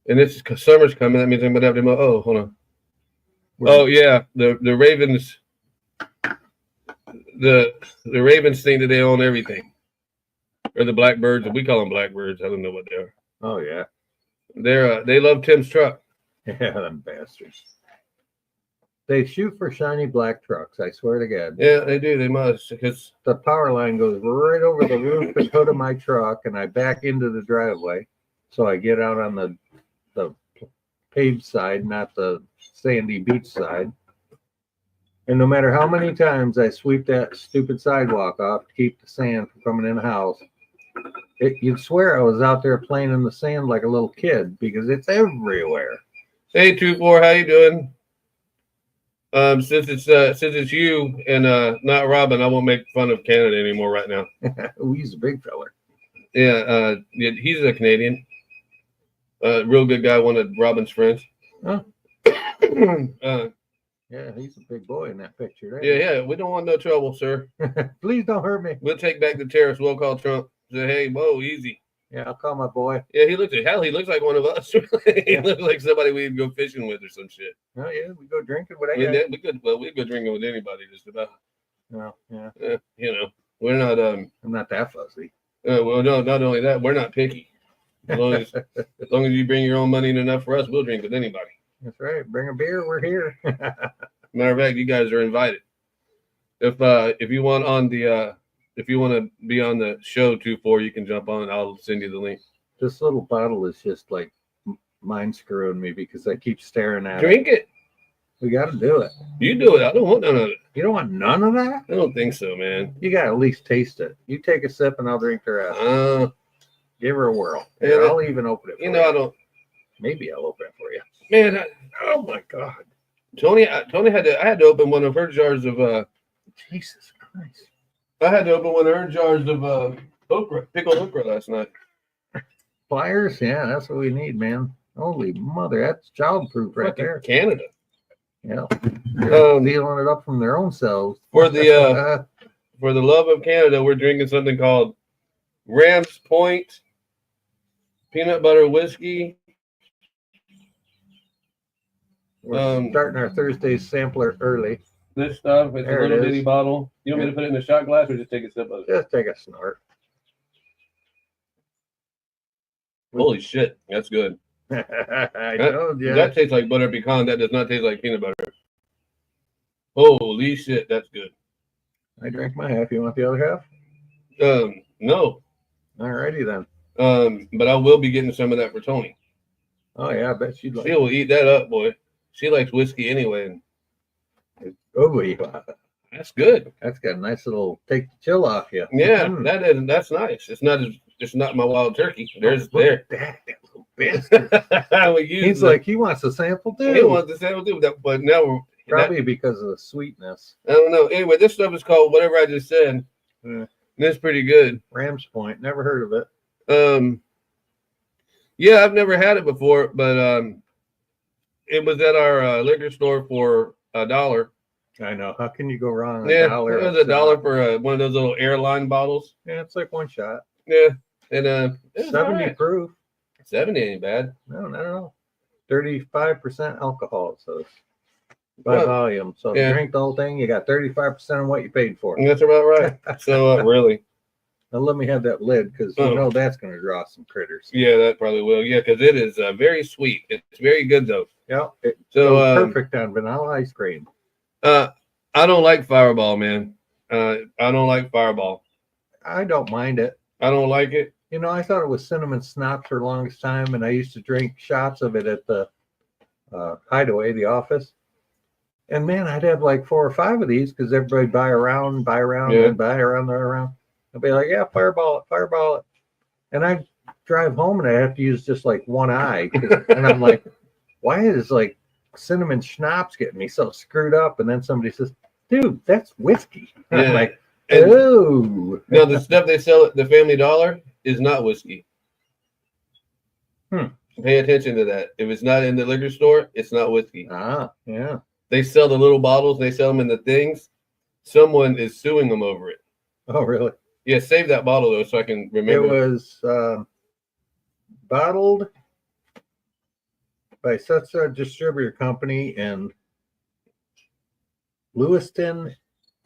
And it's because summer's coming. That means I'm gonna have to mow. Oh, hold on. Oh yeah, the Ravens. The Ravens think that they own everything, or the Blackbirds. We call them Blackbirds. I don't know what they are. Oh, yeah. They love Tim's truck. Yeah, them bastards. They shoot for shiny black trucks, I swear to God. Yeah, they do. They must because The power line goes right over the roof and hood of my truck, and I back into the driveway. So I get out on the paved side, not the sandy beach side. And no matter how many times I sweep that stupid sidewalk off to keep the sand from coming in the house, you'd swear I was out there playing in the sand like a little kid because it's everywhere. Hey, 2-4, how you doing? Since it's you and not Robin, I won't make fun of Canada anymore right now. Oh, he's a big feller. Yeah, he's a Canadian. Real good guy, one of Robin's friends. Huh? Yeah, Yeah, he's a big boy in that picture. There. yeah. We don't want no trouble, sir. Please don't hurt me. We'll take back the terrorists. We'll call Trump. Say, hey, whoa, easy. Yeah, I'll call my boy. Yeah, he looks like one of us. He looks like somebody we'd go fishing with or some shit. Oh yeah, we go drinking with We that. we'd go drinking with anybody just about. No, yeah, You know, we're not I'm not that fussy. well, no, not only that, we're not picky. As long as you bring your own money and enough for us, we'll drink with anybody. That's right. Bring a beer. We're here. Matter of fact, you guys are invited. If you want to be on the show 2-4, you can jump on. I'll send you the link. This little bottle is just like mind screwing me because I keep staring at it. Drink it. We got to do it. You do it. I don't want none of it. You don't want none of that? I don't think so, man. You got to at least taste it. You take a sip and I'll drink the rest. Give her a whirl. Here, Yeah, I'll even open it for you know, I don't. Maybe I'll open it for you. Man, Oh my God. Tony had to. I had to open one of her jars of. Jesus Christ. I had to open one of her jars of okra, pickled okra last night. Pliers? Yeah, that's what we need, man. Holy mother, that's childproof right Fucking there. Canada. Yeah. Um, Dealing it up from their own selves. For the for the love of Canada, we're drinking something called Rams Point peanut butter whiskey. We're starting our Thursday sampler early. This stuff, it's There a it little is. bitty bottle. You want me to put it in a shot glass or just take a sip of it? Just take a snort. Holy shit, that's good. I know, yeah. That tastes like butter pecan. That does not taste like peanut butter. Holy shit, that's good. I drank my half. You want the other half? No. Alrighty then. But I will be getting some of that for Tony. Oh yeah, I bet she'd like She will eat that up, boy. She likes whiskey anyway, and it. Oh, yeah. that's good. That's got a nice little take the chill off you. Yeah, Mm. that's nice. It's not my wild turkey. There's Look there. at that little bastard. We use He's like, he wants a sample too. he wants to say we'll do that, but now we're Probably because of the sweetness. I don't know. Anyway, this stuff is called whatever I just said. Yeah. And it's pretty good. Rams Point. Never heard of it. Yeah, I've never had it before, but it was at our liquor store for $1. I know. How can you go wrong? Yeah, $1. it was $1 for one of those little airline bottles. Yeah, it's like one shot. Yeah, and it was 70 all right. proof. 70 ain't bad. No, not at all. 35% alcohol, so it's by Well, volume. So if yeah. you drink the whole thing, you got 35% of what you paid for. That's about right. So really, Now let me have that lid because Oh. you know that's going to draw some critters. yeah, that probably will. Yeah, because it is very sweet. It's very good though. Yeah, it's So perfect on vanilla ice cream. I don't like Fireball, man. I don't like Fireball. I don't mind it. I don't like it. You know, I thought it was cinnamon schnapps for the longest time, and I used to drink shots of it at the Hideaway, the office. And man, I'd have like 4 or 5 of these because everybody buy around, and buy around. I'd be like, yeah, fireball it. And I'd drive home and I'd have to use just like one eye. And I'm like, why is like cinnamon schnapps getting me so screwed up? And then somebody says, dude, that's whiskey. And I'm Yeah. like, And oh. now the stuff they sell at the Family Dollar is not whiskey. Pay attention to that. If it's not in the liquor store, it's not whiskey. Ah, yeah. They sell the little bottles. They sell them in the things. Someone is suing them over it. Oh, really? Yeah, save that bottle though, so I can It remember. was bottled by such a distributor company in Lewiston,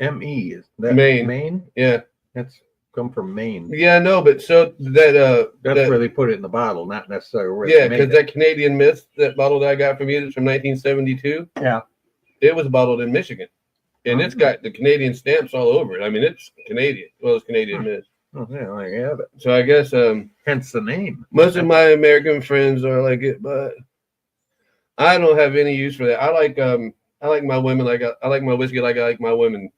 ME. Is that Maine. Maine? Yeah, That's come from Maine. yeah, no, but so that That's where they put it in the bottle, not necessarily where yeah, they made because it. that Canadian Mist, that bottle that I got from you, it's from 1972. Yeah. It was bottled in Michigan, and it's got the Canadian stamps all over it. I mean, it's Canadian. Well, it's Canadian Mist. Oh, yeah, there you have it. So I guess Hence the name. most of my American friends are like it, but I don't have any use for that. I like my women I like my whiskey like I like my women,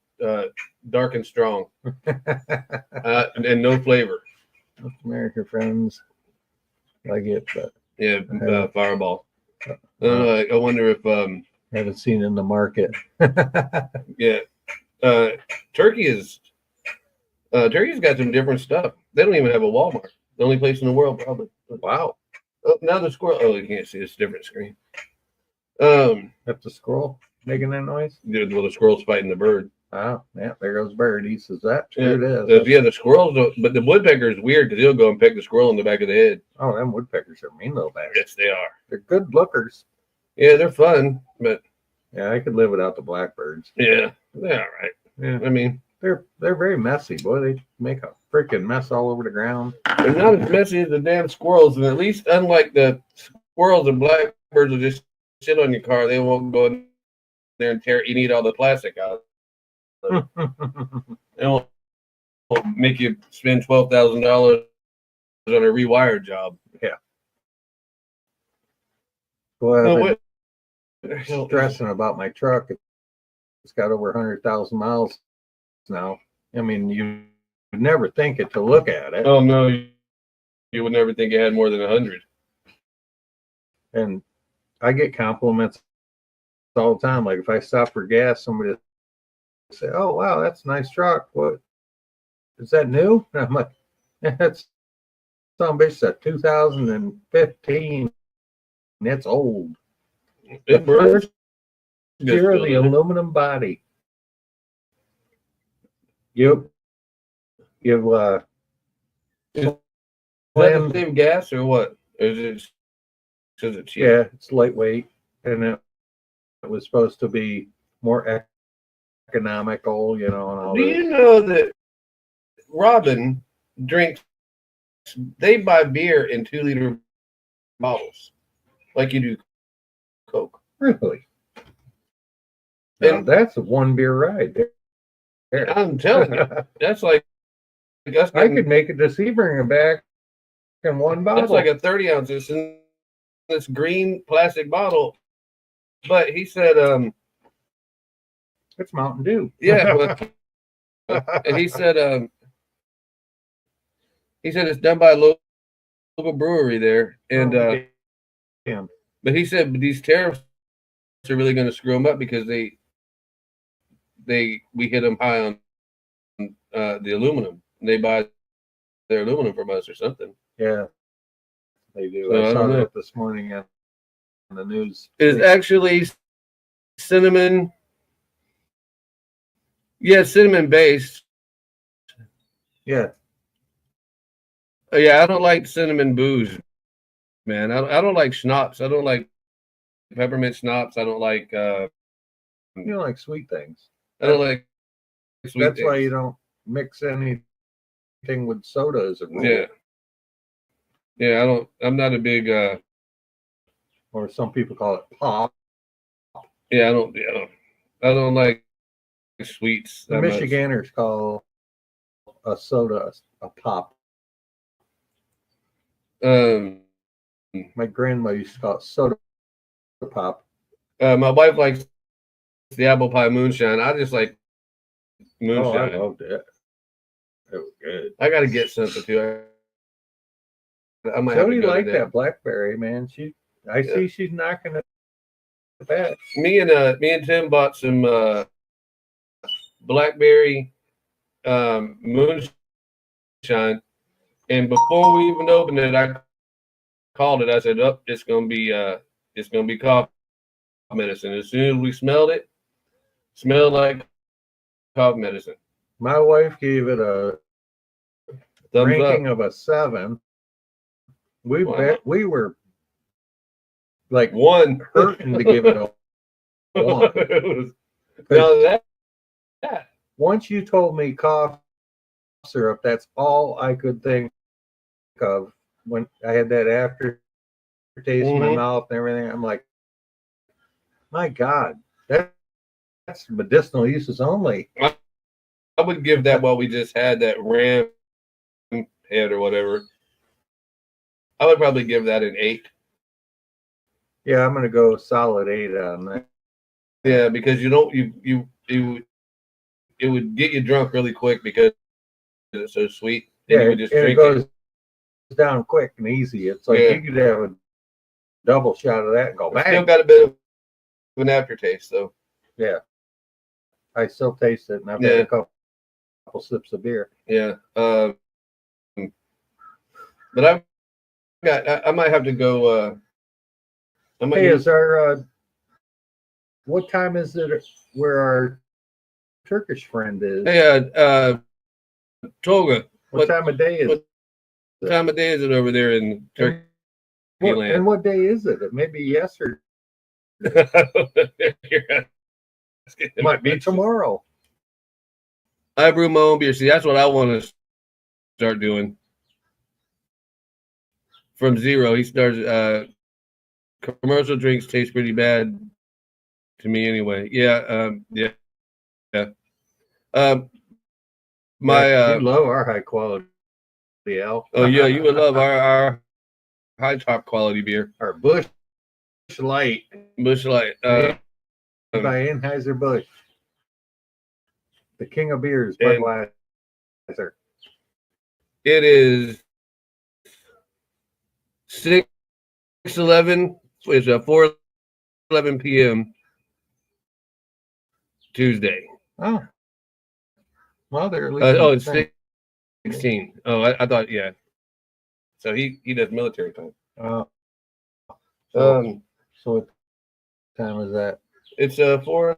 dark and strong, and no flavor. Most American friends like it, but Yeah, Fireball. I don't know. I wonder if haven't seen in the market. yeah, Turkey's got some different stuff. They don't even have a Walmart. The only place in the world, probably. Wow. Oh, now the squirrel. Oh, you can't see. It's a different screen. That's the squirrel making that noise. Well, the squirrel's fighting the bird. Oh, yeah, there goes Bird. He says that. Yeah, Sure it is. yeah, the squirrels. But the woodpecker is weird because he'll go and peck the squirrel in the back of the head. Oh, them woodpeckers are mean little bastards. Yes, they are. They're good lookers. Yeah, they're fun, but Yeah, I could live without the blackbirds. yeah, they're all right. Yeah, I mean, they're very messy, boy. They make a freaking mess all over the ground. they're not as messy as the damn squirrels, and at least unlike the squirrels and blackbirds will just shit on your car. They won't go in there and tear. You need all the plastic out. They won't make you spend $12,000 on a rewire job. Boy, No, I've what? been stressing about my truck. It's got over 100,000 miles now. I mean, you would never think it to look at it. Oh no, you would never think it had more than 100. And I get compliments all the time. Like if I stop for gas, somebody will say, "Oh wow, that's a nice truck. What is that new?" And I'm like, "That's some bitch at 2015. It's old. It burns. Here the aluminum body. You've Is that the same gas or what? Or is it because it's cheap? yeah, it's lightweight, and it was supposed to be more economical, you know, and all Do that. you know that Robin drinks? They buy beer in 2-liter bottles, like you do Coke. Really? Now, And that's a one beer ride there. I'm telling you, that's like us I getting- could make it to Sebring back in one bottle. that's like a 30 ounces in this green plastic bottle. But he said, it's Mountain Dew. yeah, and he said it's done by a local brewery there, and yeah. but he said these tariffs are really going to screw them up because we hit them high on the aluminum. They buy their aluminum from us or something. Yeah, they do. So, I I saw don't know. that this morning on the news. It's actually cinnamon. Yeah, cinnamon based. Yeah, Yeah, I don't like cinnamon booze, man. I don't like schnapps. I don't like peppermint schnapps. I don't like. you don't like sweet things. I don't like. Sweet That's why things. you don't mix anything with soda as a rule. Yeah. Yeah, I don't. I'm not a big. Or some people call it pop. Yeah, I don't. I don't like sweets. The that much. Michiganders call a soda a pop. My grandma used to call it soda pop. My wife likes the apple pie moonshine. I just like Oh, moonshine. I loved it. It was good. I got to get something too. I might have So to you go like today. that blackberry, man? I see she's knocking it back. Me and Tim bought some blackberry moonshine, and before we even opened it, I called it. I said, "Oh, it's gonna be cough medicine." As soon as we smelled it, smelled like cough medicine. My wife gave it a Thumbs ranking up. of a 7. We Wow. we were like One. hurting to give it a 1. It was- now that Once you told me cough syrup, that's all I could think of when I had that aftertaste in my Mhm. mouth and everything. I'm like, my God, that's medicinal uses only. I would give that what we just had, that Ram head or whatever. I would probably give that an 8. Yeah, I'm gonna go solid 8 on that. Yeah, because you don't it would get you drunk really quick because it's so sweet. And Yeah, you would just and it drink goes down quick and easy. It's like Yeah. you could have a double shot of that and go It's still bang. got a bit of an aftertaste though. Yeah, I still taste it, and I've Yeah. had a couple sips of beer. Yeah. But I might have to go. I might Hey, use, is our what time is it where our Turkish friend is? hey, Tolga, What time of day is what it? time of day is it over there in Turkey land? And what day is it? It may be yesterday. It might be tomorrow. I brew my own beer. See, that's what I want to start doing. From zero, he starts. Commercial drinks taste pretty bad to me, anyway. Yeah, yeah. You love our high quality Al. Oh yeah, you would love our high top quality beer, our Bush Light Busch Light. by Anheuser-Busch. The king of beers, And- Budweiser. It is 6:11. It's 4:11 p.m. Tuesday. Oh. Well, they're at least Oh, it's 16. Oh, I thought, yeah. So he does military time. So what time is that? It's 4:11.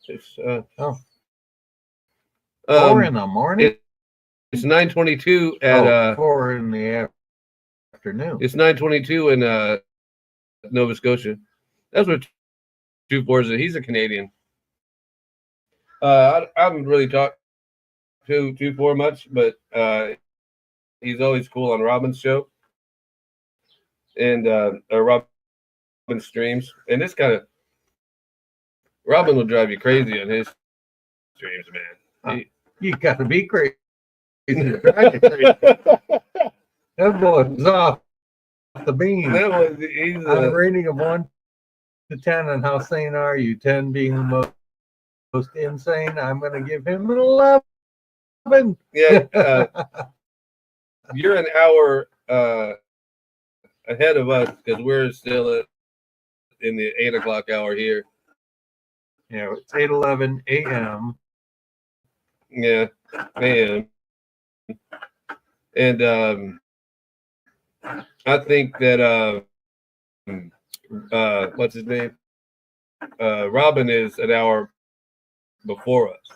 It's 4 in the morning? it's 9:22 at 4 in the afternoon. it's 9:22 in Nova Scotia. That's what 2-4 is. He's a Canadian. I haven't really talked to 2-4 much, but he's always cool on Robin's show and Robin streams. And this kind of Robin will drive you crazy on his streams, man. You got to be crazy. That boy's off the beam. He's On a rating of 1 to 10, and how sane are you? 10 being the most insane. I'm going to give him an 11. yeah. You're an hour ahead of us because we're still in the 8 o'clock hour here. Yeah, it's 8:11 a.m. Yeah, man. And I think that what's his name? Robin is an hour before us.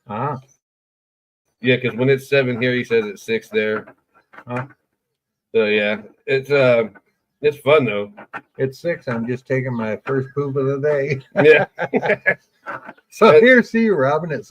Ah, Yeah, because when it's 7 here, he says it's 6 there. Huh. So yeah, it's fun though. it's 6. I'm just taking my first poop of the day. Yeah. So here, see you, Robin. It's